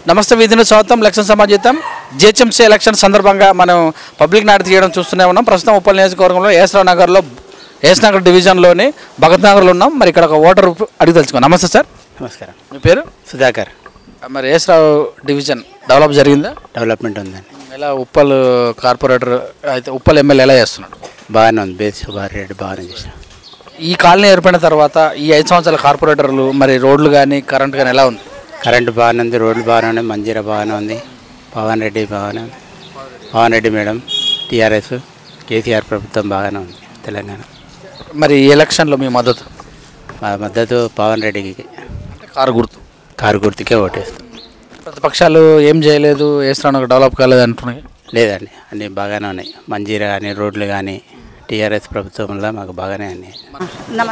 నమస్తే వీధిని స్వాగతం. లక్ష్మణ సమాజం జిహెచ్ఎంసీ ఎలక్షన్ సందర్భంగా మనం పబ్లిక్ నాటి తీయడం చూస్తూనే ఉన్నాం. ప్రస్తుతం ఉప్పల్ నియోజకవర్గంలో ఏఎస్ నగర్ డివిజన్లోని భగత్ నగర్లో ఉన్నాం. మరి ఇక్కడ ఒక ఓటర్ అడిగి తెలుసుకోండి. నమస్తే సార్. నమస్కారం. మీ పేరు? సుధాకర్. మరి ఏఎస్ డివిజన్ డెవలప్ జరిగిందా? డెవలప్మెంట్ ఉందండి. ఎలా ఉప్పల్ కార్పొరేటర్ అయితే ఉప్పల్ ఎమ్మెల్యే ఎలా చేస్తున్నాడు? బాగానే ఉంది. బేస్ సుబ్బారెడ్డి బాగానే చేసిన. ఈ కాలనీ ఏర్పడిన తర్వాత ఈ 5 సంవత్సరాల కార్పొరేటర్లు మరి రోడ్లు కానీ కరెంట్ కానీ ఎలా ఉంది? కరెంటు బాగానే ఉంది, రోడ్లు బాగానే ఉన్నాయి, మంజీరా బాగానే ఉంది, పవన్ రెడ్డి బాగానే ఉంది, పవన్ రెడ్డి మేడం, టీఆర్ఎస్, కేసీఆర్ ప్రభుత్వం బాగానే ఉంది తెలంగాణ. మరి ఈ ఎలక్షన్లో మీ మద్దతు? మా మద్దతు పవన్ రెడ్డికి. కారు గుర్తుకే ఓటేస్తాం. ప్రతిపక్షాలు ఏం చేయలేదు, ఏఎస్ డెవలప్ కాలేదు అంటున్నాయి. లేదండి, అన్నీ బాగానే ఉన్నాయి. మంజీరా కానీ రోడ్లు కానీ టీఆర్ఎస్ ప్రభుత్వంలో మాకు బాగానే అన్నీ.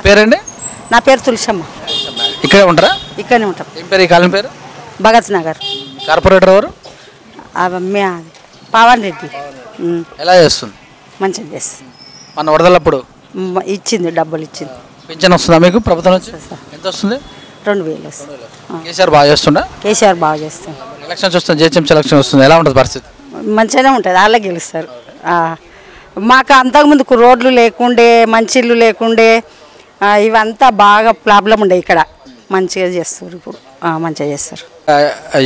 పేరండి? నా పేరు తులసమ్మ. ఇక్కడే ఉంటారా? ఇక్కడనే ఉంటాం. ఏం పేరు ఈ కాలనీ పేరు? భగత్ నగర్. కార్పొరేటర్ ఎవరు? పవన్ రెడ్డి. ఎలా చేస్తుంది? మంచిగా చేస్తుంది. మన వరదలప్పుడు ఇచ్చింది, డబ్బులు ఇచ్చింది. పింఛన్ వస్తుందా మీకు ప్రభుత్వం నుంచి? ఎంత వస్తుంది? 2000 వస్తుంది. కేసీఆర్ బాగా చేస్తుందా? కేసీఆర్ బాగా చేస్తుంది. ఎలక్షన్స్ వస్తుంది, జిహెచ్ఎంసీ ఎలక్షన్ వస్తుంది, ఎలా ఉంటుంది పరిస్థితి? మంచిగానే ఉంటుంది, వాళ్ళే గెలుస్తారు. మాకు అంతకుముందుకు రోడ్లు లేకుండే, మంచిళ్ళు లేకుండే, ఇవంతా బాగా ప్రాబ్లం ఉండే. ఇక్కడ మంచిగా చేస్తారు, ఇప్పుడు మంచిగా చేస్తారు.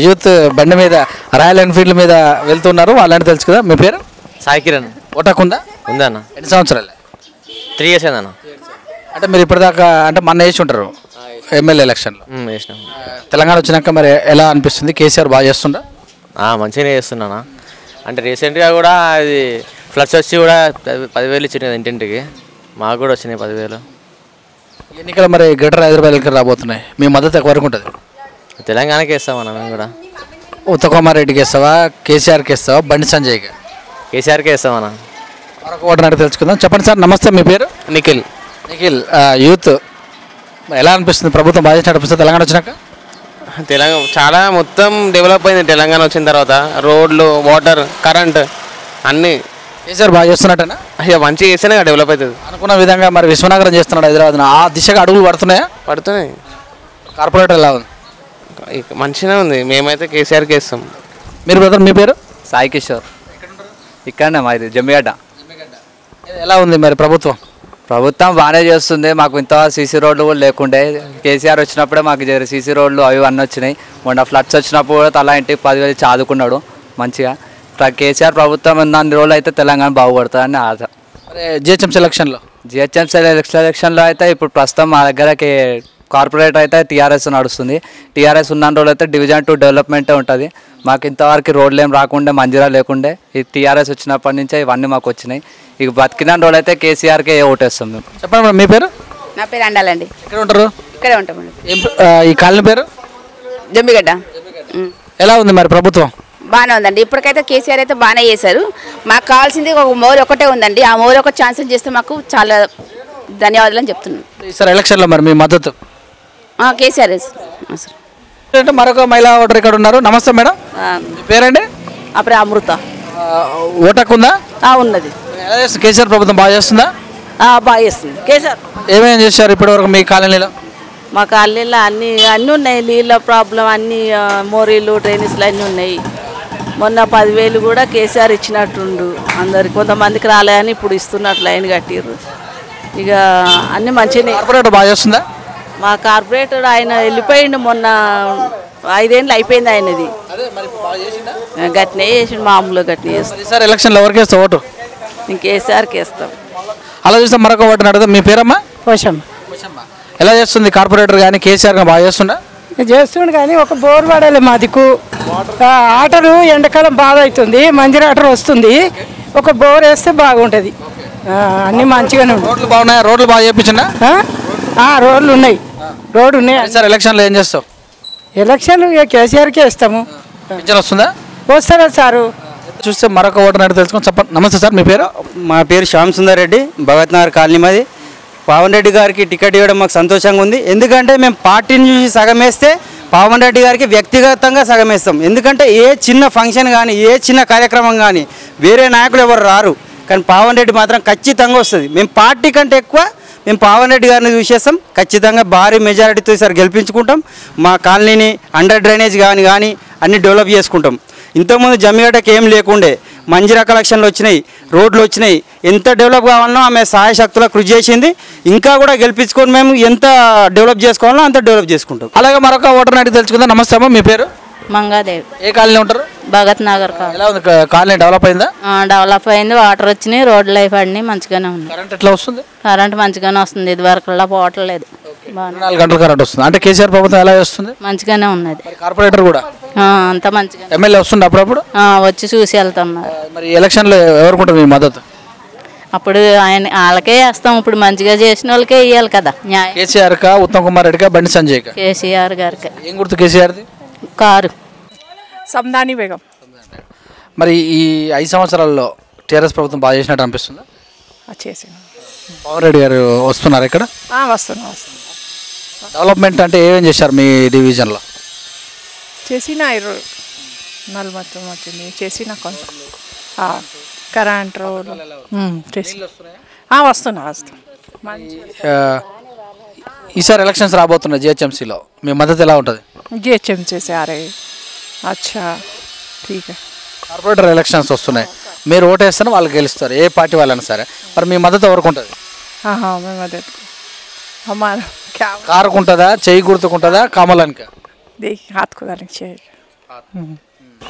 యూత్ బండి మీద రాయల్ ఎన్ఫీల్డ్ మీద వెళ్తున్నారు, వాళ్ళని తెలుసు కదా. మీ పేరు? సాయి కిరణ్. ఓటాకుందా? ఉందా అన్న? ఎన్ని సంవత్సరాలు? 3 years అన్న. అంటే మీరు ఇప్పటిదాకా అంటే మొన్న వేసి ఉంటారు ఎమ్మెల్యే ఎలక్షన్లో. వేసినాం. తెలంగాణ వచ్చినాక మరి ఎలా అనిపిస్తుంది? కేసీఆర్ బాగా చేస్తుందా? మంచిగానే చేస్తున్నానా. అంటే రీసెంట్గా కూడా అది ఫ్లడ్స్ వచ్చి కూడా 10,000 ఇచ్చింది కదా ఇంటింటికి. మాకు కూడా వచ్చినాయి 10,000. ఎన్నికలు మరి గ్రేటర్ హైదరాబాద్ ఎన్నికలు రాబోతున్నాయి, మీ మద్దతు ఎవరికి ఉంటుంది? తెలంగాణకే ఇస్తామన్నా మేము కూడా. ఉత్తమ్ రెడ్డికి ఇస్తావా, కేసీఆర్కి ఇస్తావా, బండి సంజయ్కి? కేసీఆర్కే ఇస్తామన్నా. మరొక ఓటర్ అడిగి తెలుసుకుందాం. చెప్పండి సార్. నమస్తే, మీ పేరు? నిఖిల్. యూత్ ఎలా అనిపిస్తుంది? ప్రభుత్వం బాగా నడిపిస్తుంది తెలంగాణ వచ్చినాక? తెలంగాణ చాలా మొత్తం డెవలప్ అయింది తెలంగాణ వచ్చిన తర్వాత. రోడ్లు, వాటర్, కరెంట్ అన్నీ కేసీఆర్ బాగా చేస్తున్నట్టేనా? అయ్యా మంచిగా చేస్తేనే డెవలప్ అవుతుంది. అనుకున్న విధంగా మరి విశ్వనగరం చేస్తున్నాడు హైదరాబాద్, ఆ దిశగా అడుగులు పడుతున్నాయా? పడుతున్నాయి. కార్పొరేటర్ ఎలా ఉంది? మంచిగానే ఉంది. మేమైతే కేసీఆర్కి ఇస్తాం. మీరు బ్రదర్, మీ పేరు? సాయి కిషోర్. ఇక్కడనే మాది జమ్మిగడ్డ. ఎలా ఉంది మరి ప్రభుత్వం? ప్రభుత్వం బాగానే చేస్తుంది. మాకు ఇంత సీసీ రోడ్లు కూడా లేకుండే. కేసీఆర్ వచ్చినప్పుడే మాకు సీసీ రోడ్లు అవి అన్నీ వచ్చినాయి. మొన్న ఫ్లడ్స్ వచ్చినప్పుడు కూడా తలా ఇంటికి 10,000 చదువుకున్నాడు మంచిగా. కేసీఆర్ ప్రభుత్వం అన్ని రోజులు అయితే తెలంగాణ బాగుపడుతుందని ఆశ. జిహెచ్ఎంసీ ఎలక్షన్లో అయితే ఇప్పుడు ప్రస్తుతం మా దగ్గరకి కార్పొరేటర్ అయితే టీఆర్ఎస్ నడుస్తుంది. టీఆర్ఎస్ ఉన్న రోజులు అయితే డివిజన్ 2 డెవలప్మెంటే ఉంటుంది. మాకు ఇంతవరకు రోడ్లు ఏం రాకుండే, మంజీరా లేకుండే. ఈ టీఆర్ఎస్ వచ్చినప్పటి నుంచే ఇవన్నీ మాకు వచ్చినాయి. ఇక బతికిన రోజులు అయితే కేసీఆర్కే ఓటేస్తాం మేము. చెప్పండి, మీ పేరు? నా పేరు అండాలండి. ఎక్కడ ఉంటారు? ఇక్కడే ఉంటామండి. ఈ కాలనీ పేరు? జమ్మిగడ్డ. ఎలా ఉంది మరి ప్రభుత్వం? బాగానే ఉందండి. ఇప్పటికైతే కేసీఆర్ అయితే బాగానే చేశారు. మాకు కావాల్సింది ఒక మోరు ఒకటే ఉందండి. ఆ మోరు ఒక ఛాన్స్ చేస్తే మాకు చాలా ధన్యవాదాలు అని చెప్తున్నాను. ఈసారి ఎలక్షన్లో మరి మీ మద్దతు? కేసీఆర్ అంటే మరొక మహిళా ఓటర్ ఇక్కడ ఉన్నారు. నమస్తే మేడం, పేరండి? అప్పుడే అమృత. ఓటకుందా? ఉన్నది. కేసీఆర్ ప్రభుత్వం బాగా చేస్తుందా? బాగా చేస్తుంది కేసీఆర్. ఏమేమి చేశారు ఇప్పటివరకు మీ కాలనీలో? మా కాలనీలో అన్నీ ఉన్నాయి. నీళ్ళ ప్రాబ్లం అన్నీ, మోరీలు, డ్రైనేజ్లు అన్నీ ఉన్నాయి. మొన్న 10,000 కూడా కేసీఆర్ ఇచ్చినట్టుండు అందరికి. కొంతమందికి రాలేదని ఇప్పుడు ఇస్తున్నట్లు లైన్ కట్టిర్రు. ఇక అన్నీ మంచిగా. కార్పొరేటర్ బాగా చేస్తుందా? మా కార్పొరేటర్ ఆయన వెళ్ళిపోయిండు మొన్న. 5 ఏళ్ళు అయిపోయింది ఆయనది. గట్టినే చేసిండు, మామూలుగా గట్టినే చేస్తాం. ఈసారి ఎలక్షన్లో ఎవరికి వేస్తావు ఓటు? కేసీఆర్కి వేస్తాం. అలా చూస్తే మరొక ఓటు అడుగుతాం. మీ పేరమ్మా? పోషమ్మ. ఎలా చేస్తుంది కార్పొరేటర్ కానీ కేసీఆర్ కానీ బాగా చేస్తుందా? చేస్తుండు కానీ ఒక బోర్ పడాలి మా దిక్కు. ఆటలు ఎండాకాలం బాగా అవుతుంది, మంజీరా ఆటర్ వస్తుంది. ఒక బోర్ వేస్తే బాగుంటుంది. అన్నీ మంచిగానే ఉంటాయి. రోడ్లు బాగున్నాయా? రోడ్లు బాగా చేయించిందా? రోడ్లు ఉన్నాయి. రోడ్డు ఉన్నాయి. సార్ ఎలక్షన్లో ఏం చేస్తావు? ఎలక్షన్లు కేసీఆర్కే ఇస్తాము. పింఛన్ వస్తుందా? వస్తారా సారు? చూస్తే మరొక ఓటర్ అడిగి తెలుసుకొని చెప్పండి. నమస్తే సార్, మీ పేరు? మా పేరు శ్యామ్ సుందర్ రెడ్డి, భగత్ నగర్ కాలనీ మాది. పవన్ రెడ్డి గారికి టికెట్ ఇవ్వడం మాకు సంతోషంగా ఉంది. ఎందుకంటే మేము పార్టీని చూసి సగం వేస్తే పవన్ రెడ్డి గారికి వ్యక్తిగతంగా సగం వేస్తాం. ఎందుకంటే ఏ చిన్న ఫంక్షన్ కానీ, ఏ చిన్న కార్యక్రమం కానీ వేరే నాయకులు ఎవరు రారు, కానీ పవన్ రెడ్డి మాత్రం ఖచ్చితంగా వస్తుంది. మేము పార్టీ కంటే ఎక్కువ మేము పవన్ రెడ్డి గారిని చూసేస్తాం. ఖచ్చితంగా భారీ మెజారిటీతో ఈసారి గెలిపించుకుంటాం. మా కాలనీని అండర్ డ్రైనేజ్ కానీ అన్ని డెవలప్ చేసుకుంటాం. ఇంతకుముందు జమ్మిగడ్డకి ఏం లేకుండే, మంజీరా కలెక్షన్లు వచ్చినాయి, రోడ్లు వచ్చినాయి. ఎంత డెవలప్ కావాలనో ఆమె సహాయశక్తులా కృషి చేసింది. ఇంకా కూడా గెలిపించుకొని మేము ఎంత డెవలప్ చేసుకోవాలో అంత డెవలప్ చేసుకుంటాం. అలాగే మరొక ఓటర్ అడిగి తెలుసుకుందాం. నమస్తే అమ్మ, మీ పేరు? మంగాదేవి. ఏ కాలనీ ఉంటారు? భగత్ నగర్. ఎలా ఉంది కాలనీ? డెవలప్ అయిందా? డెవలప్ అయింది, వాటర్ వచ్చినాయి, రోడ్లు అయి పడినాయి, మంచిగానే ఉంది. కరెంట్ ఎట్లా వస్తుంది? కరెంట్ మంచిగానే వస్తుంది, ఇది వరకులా పోవట్లేదు. 4 గంటల కరెంట్ వస్తుంది. అంటే కేసీఆర్ ప్రభుత్వం ఎలా చేస్తుంది? మంచిగానే ఉన్నది. కార్పొరేటర్ కూడా అంతా మంచిగా. ఎమ్మెల్యే వస్తుంది అప్పుడప్పుడు వచ్చి చూసి వెళ్తున్నారు. మరి ఎలక్షన్లో ఎవరుకుంటారు మీ మద్దతు? అప్పుడు వాళ్ళకే వేస్తాం. ఇప్పుడు మంచిగా చేసిన వాళ్ళకే ఇవ్వాలి కదా న్యాయం. కేసీఆర్ కా, ఉత్తమ్ కుమార్ రెడ్డి కా, బండి సంజయ్ కా? కేసీఆర్ గారికి. ఏం గుర్తు కేసీఆర్ది? కారు. సందాని బేగం. మరి ఈ 5 సంవత్సరాల్లో టీఆర్ఎస్ ప్రభుత్వం బాగా చేసినట్టు అనిపిస్తుందా? చేసిన పవన్ రెడ్డి గారు వస్తున్నారు ఇక్కడ? వస్తున్నా. డెవలప్మెంట్ అంటే ఏమేం చేశారు మీ డివిజన్లో? చేసిన నల్ మొత్తం వచ్చింది, చేసిన కొంచెం కరెంట్ రోడ్ చేసి వస్తున్నా. ఈసారి ఎలక్షన్స్ రాబోతున్నాయి జిహెచ్ఎంసీలో, మీ మద్దతు ఎలా ఉంటుంది? జిహెచ్ఎంసీ సారే అచ్చా ఠీక్. కార్పొరేటర్ ఎలక్షన్స్ వస్తున్నాయి, మీరు ఓటేస్తాను, వాళ్ళు గెలుస్తారు, ఏ పార్టీ వాళ్ళైనా సరే. మరి మీ మద్దతు ఎవరికి ఉంటుంది? మేము మద్దతు కారుకు ఉంటుందా, చెయ్యి గుర్తుకుంటుందా, కమలానికి?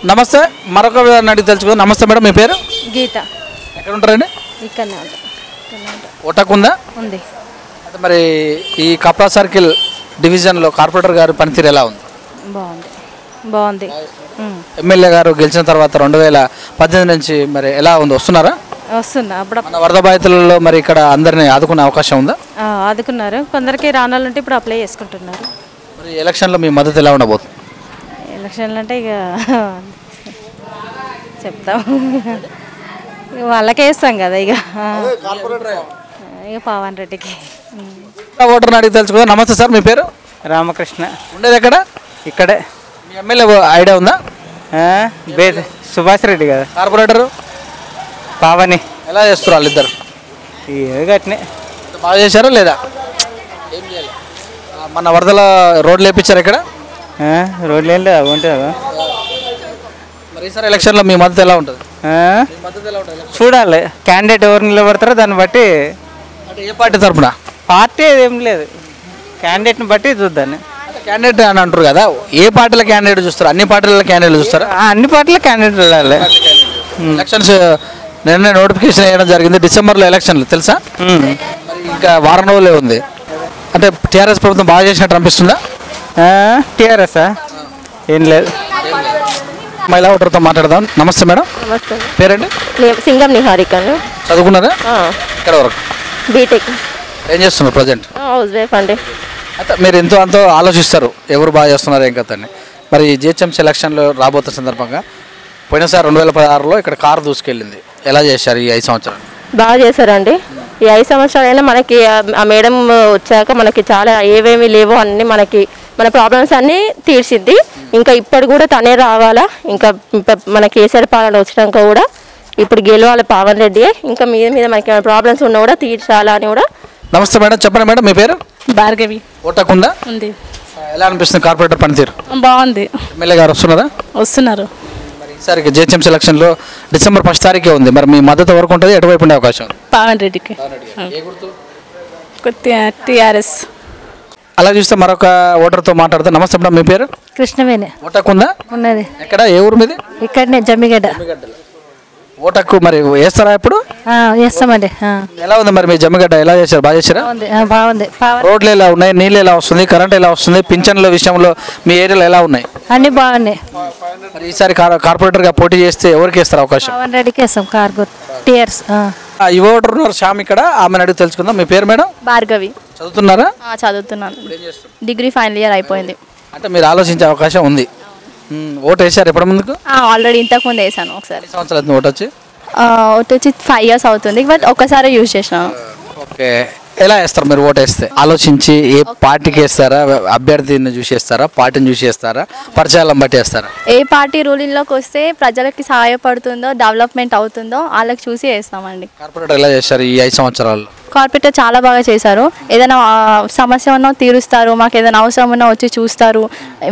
నమస్తే, మరొక అడిగి తెలుసుకుందాం. నమస్తే మేడం, మీ పేరు? గీత. ఎక్కడ ఉంటారండి? ఇక్కడనే ఓటకు ఉందా? ఉంది. అయితే మరి ఈ కప్రా సర్కిల్ డివిజన్లో కార్పొరేటర్ గారు పనితీరు ఎలా ఉంది? బాగుంది. ఎమ్మెల్యే గారు గెలిచిన తర్వాత 2018 నుంచి మరి ఎలా ఉంది? వస్తున్నారా? వస్తున్నా. అప్పుడు మన వరద బాధితులలో మరి ఇక్కడ అందరినీ ఆదుకునే అవకాశం ఉందా? ఆదుకున్నారు. కొందరికి రానాలంటే ఇప్పుడు అప్లై చేసుకుంటున్నారు. మరి ఎలక్షన్లో మీ మద్దతు ఎలా ఉండబోతుంది? ఎలక్షన్లు అంటే ఇక చెప్తాం, వాళ్ళకే ఇస్తాం కదా. ఇక పవన్ రెడ్డికి. ఓటర్ అడిగి తెలుసుకుందాం. నమస్తే సార్, మీ పేరు? రామకృష్ణ. ఉండేది ఎక్కడ? ఇక్కడే. మీ ఎమ్మెల్యే ఐడియా ఉందా? సుభాష్ రెడ్డి కదా. కార్పొరేటరు పావని. ఎలా చేస్తారు వాళ్ళిద్దరు? గట్నే బాగా చేశారా లేదా? ఏం చేయాలి? మన వరదల రోడ్లు వేయించారు ఇక్కడ? రోడ్లు ఏం లేదు, ఉంటుంది. మరి ఈసారి ఎలక్షన్లో మీ మద్దతు ఎలా ఉంటుంది? చూడాలి క్యాండిడేట్ ఎవరు నిలబడతారో దాన్ని బట్టి. అంటే ఏ పార్టీ తరఫున? పార్టీ ఏం లేదు, క్యాండిడేట్ని బట్టి చూద్దాన్ని. క్యాండిడేట్ అని అంటారు కదా, ఏ పార్టీల క్యాండిడేట్ చూస్తారు? అన్ని పార్టీల క్యాండిడేట్ చూస్తారా? అన్ని పార్టీల క్యాండిడేట్ వెళ్ళాలి. ఎలక్షన్స్ నిన్న నోటిఫికేషన్ వేయడం జరిగింది, డిసెంబర్లో ఎలక్షన్లు తెలుసా? మరి ఇంకా వారం రోజులే ఉంది. అంటే టీఆర్ఎస్ ప్రభుత్వం బాగా చేసినట్టు అనిపిస్తుందా? టీఆర్ఎస్ ఏం లేదు. మహిళా ఓటర్తో మాట్లాడదాం. నమస్తే మేడం. నమస్తే. పేరండి? సింగం నిహారికను. చదువుకున్నారా? ఇక్కడ వరకు బీటెక్. ఏం చేస్తున్నారు ప్రజెంట్? హౌస్ వైఫ్ అండి. అయితే మీరు ఎంతో అంతో ఆలోచిస్తారు ఎవరు బాగా చేస్తున్నారు ఏం కథ అని. మరి జిహెచ్ఎంసీ ఎలక్షన్లో రాబోతున్న సందర్భంగా పోయినసారి 2016లో ఇక్కడ కారు దూసుకెళ్ళింది, ఎలా చేశారు ఈ 5 సంవత్సరాలు? బాగా చేశారండి. ఈ 5 సంవత్సరాలైనా మనకి ఆ మేడం వచ్చాక మనకి చాలా ఏవేమి లేవో అన్నీ మనకి మన ప్రాబ్లమ్స్ అన్నీ తీర్చింది. ఇంకా ఇప్పుడు కూడా తనే రావాలా. ఇంకా మన కేసీఆర్ పాలన వచ్చినాక కూడా ఇప్పుడు గెలవాలి పవన్ రెడ్డి. ఇంకా మీద మనకి ప్రాబ్లమ్స్ ఉన్నా కూడా తీర్చాలా అని కూడా. నమస్తే మేడం, చెప్పండి మేడం, మీ పేరు? భార్గవి. ఓటకుందా? ఉంది. ఎలా అనిపిస్తుంది కార్పొరేటర్ పనితీరు? బాగుంది. ఎమ్మెల్యే గారు వస్తున్నారా? వస్తున్నారు. మరి ఈసారి జిహెచ్ఎంసీ ఎలక్షన్లో డిసెంబర్ 1 తారీఖే ఉంది, మరి మీ మద్దతు వరకు ఉంటుంది, ఎటువైపు ఉండే అవకాశం? పవన్ రెడ్డికి. టీఆర్ఎస్. అలా చూస్తే మరొక ఓటర్తో మాట్లాడుతూ. నమస్తే మేడం, మీ పేరు? కృష్ణవేణి. ఓటకుందా? ఉన్నది. ఎక్కడ, ఏ ఊరు మీది? ఇక్కడనే జమ్మిగడ్డ. ఓటకు మరి వేస్తారా ఇప్పుడు? వేస్తామండి. ఎలా ఉంది మరి మీ జమ్మిగడ్డ, ఎలా చేశారు? బాగా చేశారా? బాగుంది. రోడ్లు ఎలా ఉన్నాయి, నీళ్ళు ఎలా వస్తుంది, కరెంట్ ఎలా వస్తుంది, పింఛన్ల విషయంలో మీ ఏరియాలో ఎలా ఉన్నాయి? అన్ని బాగున్నాయి. మరి ఈసారి కార్పొరేటర్గా పోటీ చేస్తే ఎవరికి ఇస్తారు అవకాశం? పవన్ రెడ్డికి వేస్తాం. టీఆర్ఎస్. యువ ఓటర్ ఉన్నారు శ్యామ్ ఇక్కడ, ఆమెను అడిగి తెలుసుకుందాం. మీ పేరు మేడం? భార్గవి. చదువుతున్నారా? చదువుతున్నాను. డిగ్రీ ఫైనల్ ఇయర్ అయిపోయింది. అంటే మీరు ఆలోచించే అవకాశం ఉంది. ఓటు వేసారు ఎప్పటి ముందుకు? ఆల్రెడీ ఇంతకు ముందు వేసాను ఒకసారి. సంవత్సరాలు ఓటు వచ్చి? ఓటు వచ్చి 5 years అవుతుంది, బట్ ఒక్కసారి యూజ్ చేసినాను. ఓకే, ఎలా వేస్తారు మీరు ఓటు వేస్తే? ఆలోచించి ఏ పార్టీకి వేస్తారా, అభ్యర్థిని చూసి వేస్తారా, పార్టీని చూసి వేస్తారా, పరిచయాలను బట్టి వేస్తారా? ఏ పార్టీ రూలింగ్లోకి వస్తే ప్రజలకి సహాయపడుతుందో, డెవలప్మెంట్ అవుతుందో వాళ్ళకి చూసి వేస్తామండి. కార్పొరేటర్ ఎలా చేస్తారు ఈ 5 సంవత్సరాల్లో? కార్పొరేటర్ చాలా బాగా చేశారు. ఏదైనా సమస్య ఉన్నా తీరుస్తారు, మాకు ఏదైనా అవసరం ఉన్నా వచ్చి చూస్తారు.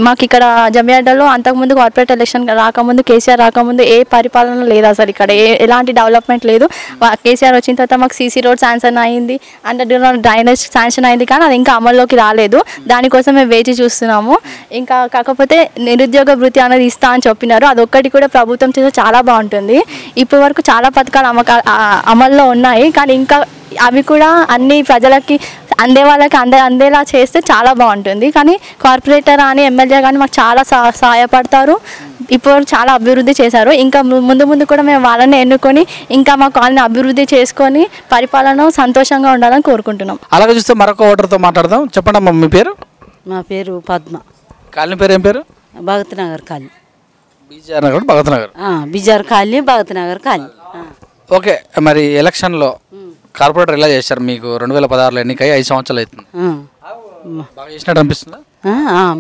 మాకు ఇక్కడ జమియాడలో అంతకుముందు కార్పొరేట్ ఎలక్షన్ రాకముందు, కేసీఆర్ రాకముందు ఏ పరిపాలన లేదు అసలు. ఇక్కడ ఎలాంటి డెవలప్మెంట్ లేదు. కేసీఆర్ వచ్చిన తర్వాత మాకు సీసీ రోడ్ శాంక్షన్ అయింది, అండర్ గ్రౌండ్ డ్రైనేజ్ శాంక్షన్ అయింది, కానీ అది ఇంకా అమల్లోకి రాలేదు. దానికోసం మేము వేచి చూస్తున్నాము. ఇంకా కాకపోతే నిరుద్యోగ భృతి అనేది ఇస్తా అని చెప్పినారు, అదొక్కటి కూడా ప్రభుత్వం చేస్తే చాలా బాగుంటుంది. ఇప్పటి వరకు చాలా పథకాలు అమల్లో ఉన్నాయి, కానీ ఇంకా అవి కూడా అన్ని ప్రజలకి అందే వాళ్ళకి అందేలా చేస్తే చాలా బాగుంటుంది. కానీ కార్పొరేటర్ అని ఎమ్మెల్యే కానీ మాకు చాలా సహాయపడతారు. ఇప్పుడు చాలా అభివృద్ధి చేశారు. ఇంకా ముందు ముందు కూడా మేము వాళ్ళని ఎన్నుకొని ఇంకా మా కాలనీ అభివృద్ధి చేసుకొని పరిపాలన సంతోషంగా ఉండాలని కోరుకుంటున్నాం. అలాగే చూస్తే మరొక ఓటర్తో మాట్లాడదాం. చెప్పండి అమ్మ, మీ పేరు? మా పేరు పద్మ. కాలనీ పేరు ఏం పేరు? Bhagat Nagar colony. Bijar Nagar, Bhagat Nagar. Bijar colony, Bhagat Nagar colony. Okay, మరి ఎలక్షన్లో కార్పొరేటర్ ఎలా చేశారు? మీకు 2016లో ఎన్నికై 5 సంవత్సరాలు అవుతుంది. బాగా చేసినట్టు అనిపిస్తుందా?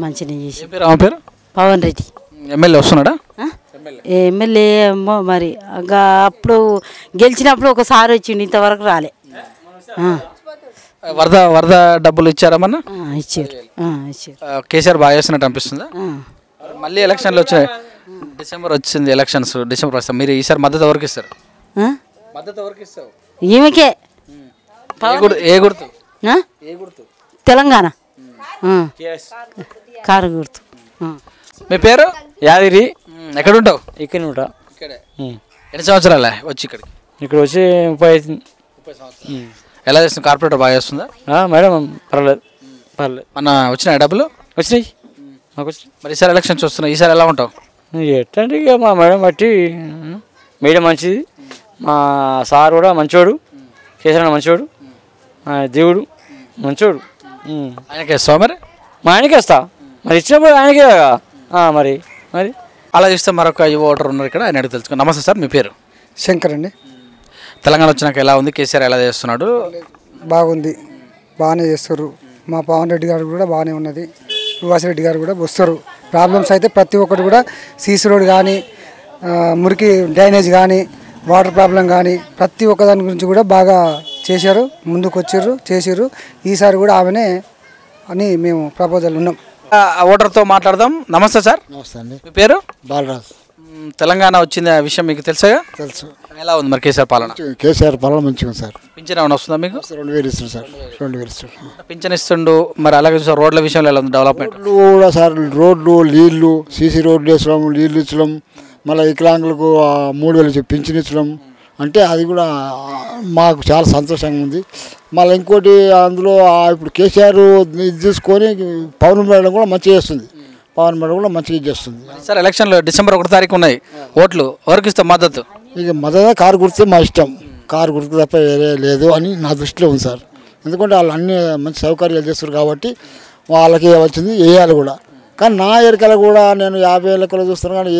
మంచిగా చేసి. పేరు ఆమె పేరు? పవన్ రెడ్డి. ఎమ్మెల్యే వస్తున్నాడా? ఎమ్మెల్యే ఏమో మరి అప్పుడు గెలిచినప్పుడు ఒకసారి వచ్చిండు, ఇంతవరకు రాలే. వరద డబ్బులు ఇచ్చారమ్మన్నా? ఇచ్చారు. కేసీఆర్ బాగా చేస్తున్నట్టు అనిపిస్తుందా? మళ్ళీ ఎలక్షన్లు వచ్చాయి, డిసెంబర్ వచ్చింది ఎలక్షన్స్, డిసెంబర్ వస్తాం. మీరు ఈసారి మద్దతు ఎవరికి ఇస్తారు? మద్దతు ఎవరికి ఇస్తావు? ఈమెకే. ఏ గుర్తు? తెలంగాణ కారు గుర్తు. మీ పేరు? యాదగిరి. ఎక్కడ ఉంటావు? ఇక్కడ ఉంటా. ఎన్ని సంవత్సరాలే వచ్చి ఇక్కడికి? ఇక్కడ వచ్చి 30 సంవత్సరాలు. ఎలా చేస్తుంది కార్పొరేటర్? బాగా చేస్తుందా మేడం? పర్లేదు పర్లేదు. మన వచ్చినాయి డబ్బులు? వచ్చినాయి మాకు వచ్చినాయి. మరి ఈసారి ఎలక్షన్స్ వస్తున్నాయి, ఈసారి ఎలా ఉంటావు? ఎట్టంటే ఇక మా మేడం బట్టి మేడం మంచిది, మా సార్ కూడా మంచోడు, కేసీఆర్ మంచోడు, దేవుడు మంచోడు. ఆయనకే ఇస్తావా? మరి మా ఆయనకే వస్తా, మరి ఇచ్చినప్పుడు ఆయనకే కదా మరి. మరి అలా చూస్తే మరొక యువ ఓటర్ ఉన్నారు ఇక్కడ, ఆయన అడిగి తెలుసుకుని. నమస్తే సార్, మీ పేరు? శంకర్ అండి. తెలంగాణ వచ్చినాక ఎలా ఉంది? కేసీఆర్ ఎలా చేస్తున్నాడు? బాగుంది, బాగానే చేస్తారు. మా పవన్ రెడ్డి గారు కూడా బాగానే ఉన్నది, సుభాష్ రెడ్డి గారు కూడా వస్తారు. ప్రాబ్లమ్స్ అయితే ప్రతి ఒక్కటి కూడా సీసీ రోడ్ కానీ, మురికి డ్రైనేజ్ కానీ, వాటర్ ప్రాబ్లం కానీ ప్రతి ఒక్క దాని గురించి కూడా బాగా చేశారు, ముందుకు వచ్చారు, చేసారు. ఈసారి కూడా ఆమెనే అని మేము ప్రపోజల్ ఉన్నాం. ఓటర్తో మాట్లాడదాం. నమస్తే సార్. నమస్తే అండి. మీ పేరు? బాలరాజ్. తెలంగాణ వచ్చింది ఆ విషయం మీకు తెలుసా? తెలుసు. ఎలా ఉంది మరి కేసీఆర్ పాలన? కేసీఆర్ పాలన మంచిగా ఉంది సార్. పింఛన్ ఏమైనా వస్తుందా మీకు? 2000 ఇస్తుంది సార్. 2000 ఇస్తుంది. పింఛన్ ఇస్తుండు. మరి అలాగే చూసారు రోడ్ల విషయంలో ఎలా ఉంది డెవలప్మెంట్? కూడా సార్ రోడ్లు, నీళ్లు, సీసీ రోడ్లు వేసడం, నీళ్ళు ఇచ్చడం, మళ్ళీ వికలాంగులకు 3000 పింఛన్ ఇచ్చడం అంటే అది కూడా మాకు చాలా సంతోషంగా ఉంది. మళ్ళీ ఇంకోటి అందులో ఇప్పుడు కేసీఆర్ ఇది తీసుకొని పవన్ మేడం కూడా మంచిగా చేస్తుంది, పవన్ మేడం కూడా మంచిగా చేస్తుంది. సార్ ఎలక్షన్లో డిసెంబర్ 1 తారీఖు ఉన్నాయి, ఓట్లు ఎవరికి ఇస్తాం మద్దతు? ఇక మద్దతు కారు గుర్తే మా ఇష్టం, కారు గుర్తు తప్ప వేరే లేదు అని నా దృష్టిలో ఉంది సార్. ఎందుకంటే వాళ్ళు అన్ని మంచి సౌకర్యాలు చేస్తారు కాబట్టి వాళ్ళకి వచ్చింది వేయాలి కూడా. కానీ నా ఎరికలు కూడా నేను 50 లెక్కలు చూస్తాను, కానీ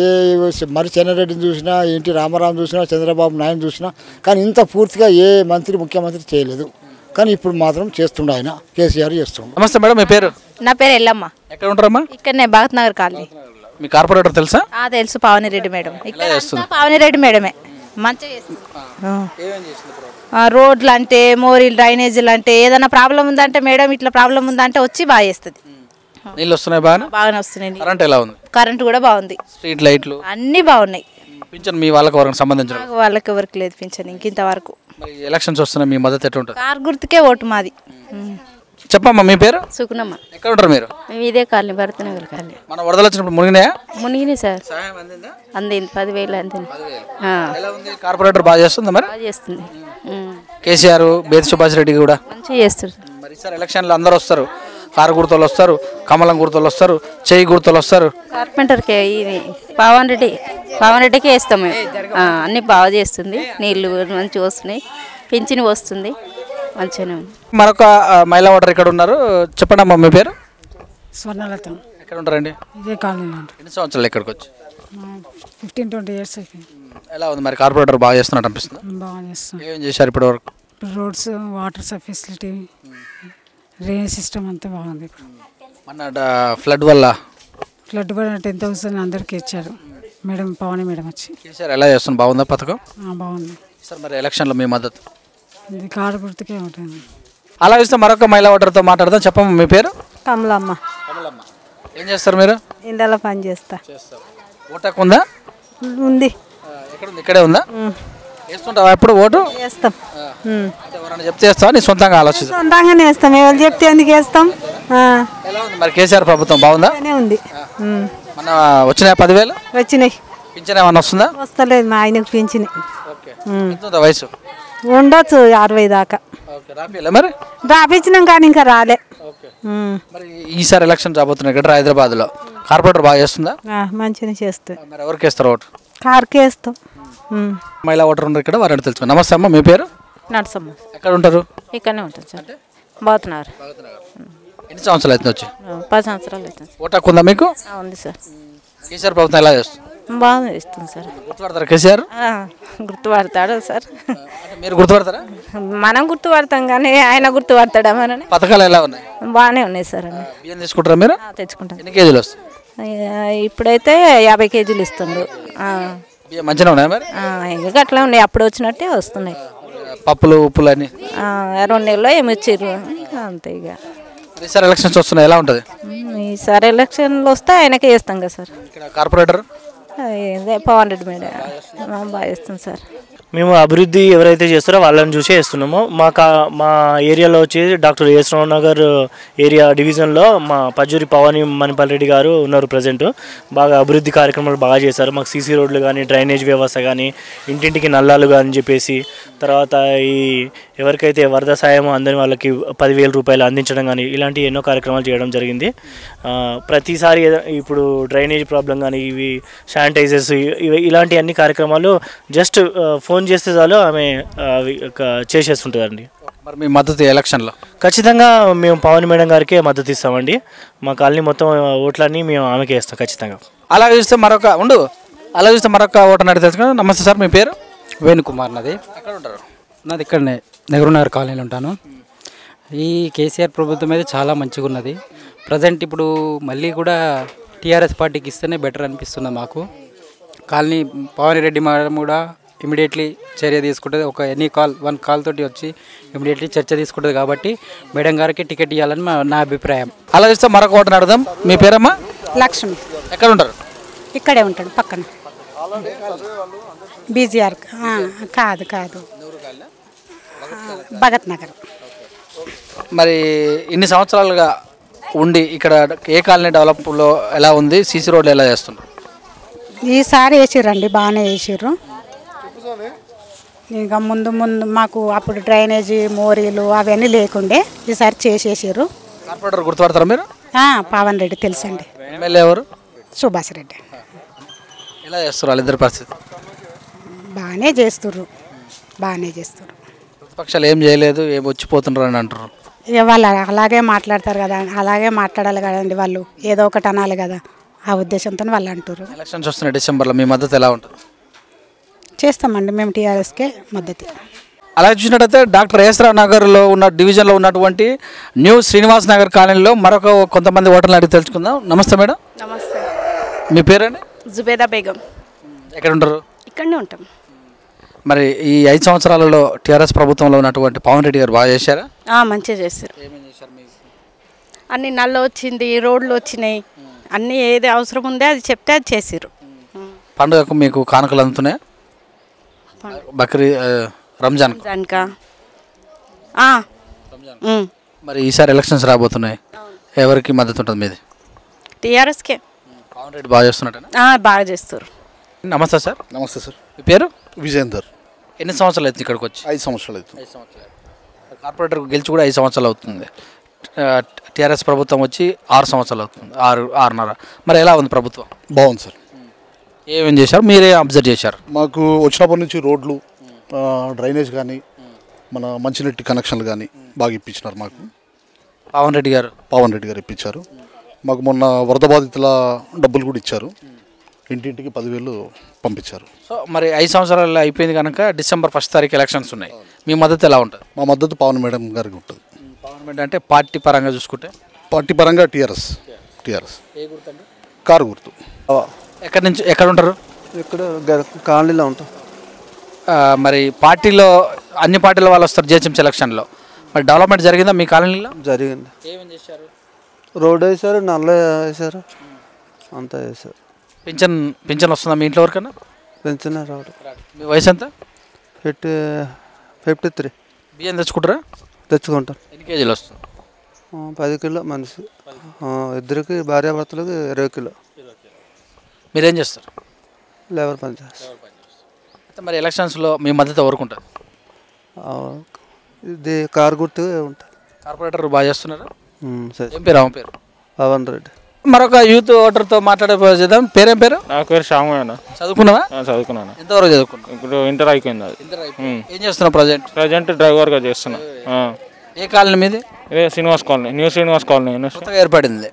మరి చెన్నారెడ్డిని చూసినా, ఎన్టీ రామారావు చూసినా, చంద్రబాబు నాయుడు చూసినా, కానీ ఇంత పూర్తిగా ఏ మంత్రి ముఖ్యమంత్రి చేయలేదు. కానీ ఇప్పుడు మాత్రం చేస్తుండే ఆయన, కేసీఆర్ చేస్తుండే. నమస్తే మేడం, మీ పేరు? నా పేరు ఎల్లమ్మ. ఎక్కడ ఉంటారమ్మా? ఇక్కడనే భగత్ నగర్ కాలనీ. మీ కార్పొరేటర్ తెలుసా? తెలుసు, పావనిరెడ్డి మేడం. ఇక్కడ పావనిరెడ్డి మేడమే మంచిగా చేస్తుంది. రోడ్లు అంటే, మోరీలు, డ్రైనేజీలు అంటే, ఏదైనా ప్రాబ్లం ఉందంటే మేడం ఇట్లా ప్రాబ్లం ఉందంటే వచ్చి బాగా చేస్తుంది. నీళ్ళు వస్తున్నాయి బాగా? బాగానే వస్తున్నాయి. కరెంట్ ఎలా ఉంది? కరెంట్ కూడా బాగుంది, స్ట్రీట్ లైట్లు అన్నీ బాగున్నాయి. పింఛన్ మీ వాళ్ళకి ఎవరికి సంబంధించిన? వాళ్ళకి ఎవరికి లేదు పింఛన్ ఇంతవరకు. మరి ఎలక్షన్స్ వస్తున్నాయి, మీ మద్దతు ఎట్లా ఉంటుంది? కారు గుర్తుకే ఓటు మాది. చెప్పమ్మా, మీ పేరు? సుకునమ్మ. ఎక్కడ ఉంటారు మీరు? మేము ఇదే కాలనీ, భరతనగర్ కాలనీ. మన వరదలు వచ్చినప్పుడు మునిగినాయా? మునిగినాయి సార్, అందింది 10,000 అందింది. కార్పొరేటర్ బాగా చేస్తుందా? మరి బాగా చేస్తుంది. కేసీఆర్, బేతి సుభాష్ రెడ్డి కూడా మంచిగా చేస్తారు. మరి సార్ ఎలక్షన్లు అందరూ వస్తారు, కారు గుర్తులు వస్తారు, కమలం గుర్తులు వస్తారు, చేయి గుర్తులు వస్తారు. కార్పెంటర్కి పవన్ రెడ్డికి వేస్తాం మేము. అన్నీ బాగా చేస్తుంది, నీళ్ళు మంచిగా వస్తున్నాయి, పింఛన్ వస్తుంది, మంచిగానే ఉంది. మరొక మహిళా ఓటర్ ఇక్కడ ఉన్నారు. చెప్పండి అమ్మా, మీ పేరు? స్వర్ణలత. ఎక్కడ ఉంటారండి? ఇదే కాలనీ. ఎన్ని సంవత్సరాలు ఇక్కడికి వచ్చి? 15-20 ఇయర్స్ అయిపోయింది. ఎలా ఉంది మరి కార్పొరేటర్ బాగా చేస్తున్నట్టు అనిపిస్తుంది? బాగా చేస్తాం. ఏం చేశారు ఇప్పటి వరకు? Roads, water facility, drainage system అంతా బాగుంది. ఇప్పుడు మన ఫ్లడ్ వల్ల 10,000 అందరికీ ఇచ్చారు మేడం, పవన్ మేడం వచ్చి. కేసీఆర్ ఎలా చేస్తుంది? బాగుందా పథకం? బాగుంది సార్. మరి ఎలక్షన్లో మీ మద్దతు? ఇది కారు గుర్తుకే ఉంటుంది. అలా చూస్తే మరొక మహిళా ఓటర్తో మాట్లాడదాం. చెప్పమ్మా మీ పేరు? కమలమ్మ. ఏం చేస్తారు మీరు? ఇండలో పని చేస్తా. ఓటకు ఉందా? ఉంది. ఎక్కడ ఉంది? ఇక్కడే ఉందా? వేస్తుంటావా ఎప్పుడు ఓటు? వేస్తాం. ఎవరైనా చెప్తే వేస్తావా? నీ సొంతంగా ఆలోచిస్తాం? సొంతంగానే వేస్తాం. ఎవరు చెప్తే ఎందుకు వేస్తాం? ఎలా ఉంది మరి కేసీఆర్ ప్రభుత్వం బాగుందా? ఉంది. మన వచ్చినాయి 10,000 వచ్చినాయి. పింఛన్ ఏమన్నా వస్తుందా? వస్తలేదు, మా ఆయనకు పింఛని. ఎంత ఉందా వయసు? ఉండొచ్చు 60 దాకా. మరి రాపించినాం కానీ ఇంకా రాలే. మరి ఈసారి ఎలక్షన్ రాబోతున్నాయి ఇక్కడ హైదరాబాద్లో. కార్పొరేటర్ బాగా చేస్తుందా? మంచిగా చేస్తాం. మరి ఎవరికి వేస్తారు ఓటు? కార్కే వేస్తాం. మహిళా ఓటర్ ఉన్నారు ఇక్కడ, వారిని తెలుసుకున్నాం. నమస్తే అమ్మ, మీ పేరు? నడుసమ్మ. ఎక్కడ ఉంటారు? ఇక్కడనే ఉంటుంది సార్. బాగుతున్నారు. ఎన్ని సంవత్సరాలు అవుతుంది వచ్చి? 10 సంవత్సరాలు అవుతుంది. ఓటు హక్కు ఉందా మీకు? ఉంది సార్. కేసీఆర్ ప్రభుత్వం ఎలా చేస్తుంది? బాగా ఇస్తుంది సార్. గుర్తుపడతారా కేసీఆర్? గుర్తుపడతాడు సార్. మీరు గుర్తుపడతారా? మనం గుర్తుపడతాం కానీ ఆయన గుర్తుపడతాడా మనని? పథకాలు ఎలా ఉన్నాయి? బాగానే ఉన్నాయి సార్. అన్ని బియ్యం తీసుకుంటారా మీరు? తెచ్చుకుంటాం. ఎన్ని కేజీలు వస్తాయి? ఇప్పుడైతే 50 కేజీలు ఇస్తుండ్రు. బియ్యం మంచిగా ఉన్నాయి మరి? ఇంకా అట్లా ఉన్నాయి, అప్పుడు వచ్చినట్టే వస్తున్నాయి. పప్పులు ఉప్పులు అన్ని 2 నెలల్లో ఏమి ఇచ్చిర్రు అంతే. ఇక ఈసారి ఎలక్షన్స్ వస్తున్నాయి, ఎలా ఉంటుంది? ఈసారి ఎలక్షన్లు వస్తే ఆయనకే వేస్తాం కదా sir. Corporator Pavan Reddy madam బాగా వేస్తుంది సార్. మేము అభివృద్ధి ఎవరైతే చేస్తారో వాళ్ళని చూసే వేస్తున్నాము. మా ఏరియాలో వచ్చేసి డాక్టర్ ఎస్ రావు నగర్ ఏరియా డివిజన్లో మా పజ్జూరి పవాని మణిపాల్ రెడ్డి గారు ఉన్నారు ప్రజెంట్. బాగా అభివృద్ధి కార్యక్రమాలు బాగా చేశారు. మాకు సీసీ రోడ్లు కానీ, డ్రైనేజ్ వ్యవస్థ కానీ, ఇంటింటికి నల్లాలు కానీ చెప్పేసి, తర్వాత ఈ ఎవరికైతే వరద సాయమో అందరి వాళ్ళకి 10,000 రూపాయలు అందించడం కానీ, ఇలాంటి ఎన్నో కార్యక్రమాలు చేయడం జరిగింది. ప్రతిసారి ఇప్పుడు డ్రైనేజ్ ప్రాబ్లం కానీ, ఇవి శానిటైజర్స్, ఇలాంటి అన్ని కార్యక్రమాలు జస్ట్ ఫోన్ చేస్తే చాలు ఆమె చేసేస్తుంటుందండి. మరి మీ మద్దతు ఎలక్షన్లో? ఖచ్చితంగా మేము పవన్ మేడం గారికి మద్దతు ఇస్తామండి. మా కాలనీ మొత్తం ఓట్లన్నీ మేము ఆమెకే ఇస్తాం ఖచ్చితంగా. అలా చూస్తే మరొక ఓటర్ అడిగి తెలుసుకున్నాం. నమస్తే సార్, మీ పేరు? వేణుకుమార్. నాది ఎక్కడ ఉంటారు? నాది ఇక్కడనే నెహ్రూనగర్ కాలనీలో ఉంటాను. ఈ కేసీఆర్ ప్రభుత్వం అయితే చాలా మంచిగా ఉన్నది. ప్రజెంట్ ఇప్పుడు మళ్ళీ కూడా టీఆర్ఎస్ పార్టీకి ఇస్తేనే బెటర్ అనిపిస్తుంది మాకు. కాలనీ పవన్ రెడ్డి మేడం కూడా ఇమీడియట్లీ చర్య తీసుకుంటుంది. ఒక వన్ కాల్ తోటి వచ్చి ఇమీడియట్లీ చర్చ తీసుకుంటుంది. కాబట్టి మేడం గారికి టికెట్ ఇవ్వాలని నా అభిప్రాయం. అలా చూస్తే మరొక ఓటర్ అడుగుదాం. మీ పేరమ్మా? లక్ష్మి. ఎక్కడ ఉంటారు? ఇక్కడే ఉంటాడు పక్కన. బీజీఆర్ కాదు భగత్ నగర్. మరి ఇన్ని సంవత్సరాలుగా ఉండి ఇక్కడ ఏ కాలనీ డెవలప్లో ఎలా ఉంది? సీసీ రోడ్లు ఎలా చేస్తున్నారు? ఈసారి వేసిర్రండి, బాగానే వేసిర్రు. ఇంకా ముందు మాకు అప్పుడు డ్రైనేజీ మోరీలు అవన్నీ లేకుండే, ఈసారి చేసేసారు. కార్పొరేటర్ గుర్తుపడతారా మీరు? పవన్ రెడ్డి తెలుసండి. ఎమ్మెల్యే ఎవరు? సుభాష్ రెడ్డి. ఎలా చేస్తారు వాళ్ళిద్దరి పరిస్థితి? బాగానే చేస్తుర్రు. ప్రతిపక్షాలు ఏం చేయలేదు, ఏం వచ్చిపోతున్నారు అని అంటారు. ఇక వాళ్ళు అలాగే మాట్లాడతారు కదా, అలాగే మాట్లాడాలి కదండి. వాళ్ళు ఏదో ఒకటి అనాలి కదా, ఆ ఉద్దేశంతో వాళ్ళు అంటారు. ఎలక్షన్స్ వస్తున్నాయి డిసెంబర్లో, మీ మద్దతు ఎలా ఉంటుంది? చేస్తామండి మేము టీఆర్ఎస్కే మద్దతు. అలా చూసినట్టయితే డాక్టర్ ఎస్ రావు నగర్లో ఉన్న డివిజన్లో ఉన్నటువంటి న్యూ శ్రీనివాస్ నగర్ కాలనీలో మరొక కొంతమంది ఓటర్లు అడిగి తెలుసుకుందాం. నమస్తే మేడం. నమస్తే. మీ పేరండి? జుబేదా బేగం. ఎక్కడ ఉంటారు? ఇక్కడనే ఉంటాం. మరి ఈ 5 సంవత్సరాలలో టీఆర్ఎస్ ప్రభుత్వంలో ఉన్నటువంటి పవన్ రెడ్డి గారు బాగా చేశారా? మంచిగా చేశారు. అన్ని నల్ల వచ్చింది, రోడ్లు వచ్చినాయి, అన్నీ ఏది అవసరం ఉందో అది చెప్తే అది చేసారు. పండుగకు మీకు కానుకలు అందుతున్నాయా? రంజాన్ మరి ఈసారి ఎలక్షన్స్ రాబోతున్నాయి, ఎవరికి మద్దతు ఉంటుంది మీది? టీఆర్ఎస్కే. పవన్ రెడ్డి బాగా చేస్తున్నట్టు? బాగా చేస్తారు. నమస్తే సార్. నమస్తే సార్. మీ పేరు? విజయేందర్. ఎన్ని సంవత్సరాలు అవుతుంది ఇక్కడికి వచ్చి? 5 సంవత్సరాలు అవుతుంది. 5 సంవత్సరాలు. కార్పొరేటర్ గెలిచి కూడా 5 సంవత్సరాలు అవుతుంది. టీఆర్ఎస్ ప్రభుత్వం వచ్చి 6 సంవత్సరాలు అవుతుంది, 6.5. మరి ఎలా ఉంది ప్రభుత్వం? బాగుంది సార్. ఏమేం చేశారు, మీరే అబ్జర్వ్ చేశారు? మాకు వచ్చినప్పటి నుంచి రోడ్లు, డ్రైనేజ్ కానీ, మన మంచినీటి కనెక్షన్లు కానీ బాగా ఇప్పించినారు మాకు. పవన్ రెడ్డి గారు ఇప్పించారు మాకు. మొన్న వరద బాధితుల డబ్బులు కూడా ఇచ్చారు. ఇంటింటికి 10,000 పంపించారు. సో మరి 5 సంవత్సరాలు అయిపోయింది కనుక డిసెంబర్ 1వ తారీఖు ఎలక్షన్స్ ఉన్నాయి. మీ మద్దతు ఎలా ఉంటుంది? మా మద్దతు పవన్ మేడం గారికి ఉంటుంది. పవన్ మేడం అంటే పార్టీ పరంగా చూసుకుంటే? పార్టీ పరంగా టీఆర్ఎస్. కారు గుర్తు. ఎక్కడ ఉంటారు? ఇక్కడ కాలనీలో ఉంటాం. మరి పార్టీలో అన్ని పార్టీల వాళ్ళు వస్తారు జిహెచ్ఎంసీ ఎలక్షన్లో. మరి డెవలప్మెంట్ జరిగిందా మీ కాలనీలో? జరిగింది. ఏమేం చేశారు? రోడ్ వేశారు, నల్ల వేశారు, అంతా వేశారు. పింఛన్ వస్తుందా మీ ఇంట్లో వరకన్నా? పెన్షన్ రావడం. మీ వయసు ఎంత? 53. బియ్యం తెచ్చుకుంటారా? తెచ్చుకుంటాం. ఎన్ని కేజీలు వస్తుంది? 10 కిలో మనిషి. ఇద్దరికి భార్యాభర్తలకు 20 కిలో. మీరేం చేస్తారు? లేబర్ పని చేస్తారు. అయితే మరి ఎలక్షన్స్లో మీ మద్దతు ఎవరికి ఉంటుంది? ఇది కారు గుర్తు ఉంటుంది. కార్పొరేటర్ బాగా చేస్తున్నారా? సరే. ఏం పేరు? ఆమె పేరు పవన్ రెడ్డి. మరొక యూత్ ఓటర్తో మాట్లాడే చేద్దాం. పేరేం పేరు? నా పేరు శ్యాము అన్న. చదువుకున్నావా? చదువుకున్నాను. ఎంతవరకు చదువుకున్నావు? ఇప్పుడు ఇంటర్ అయిపోయింది. అది ఏం చేస్తున్నావు ప్రజెంట్ డ్రైవర్గా చేస్తున్నా. ఏ కాలనీ మీది? ఇదే Srinivas colony, new Srinivas colony కొత్తగా ఏర్పడింది.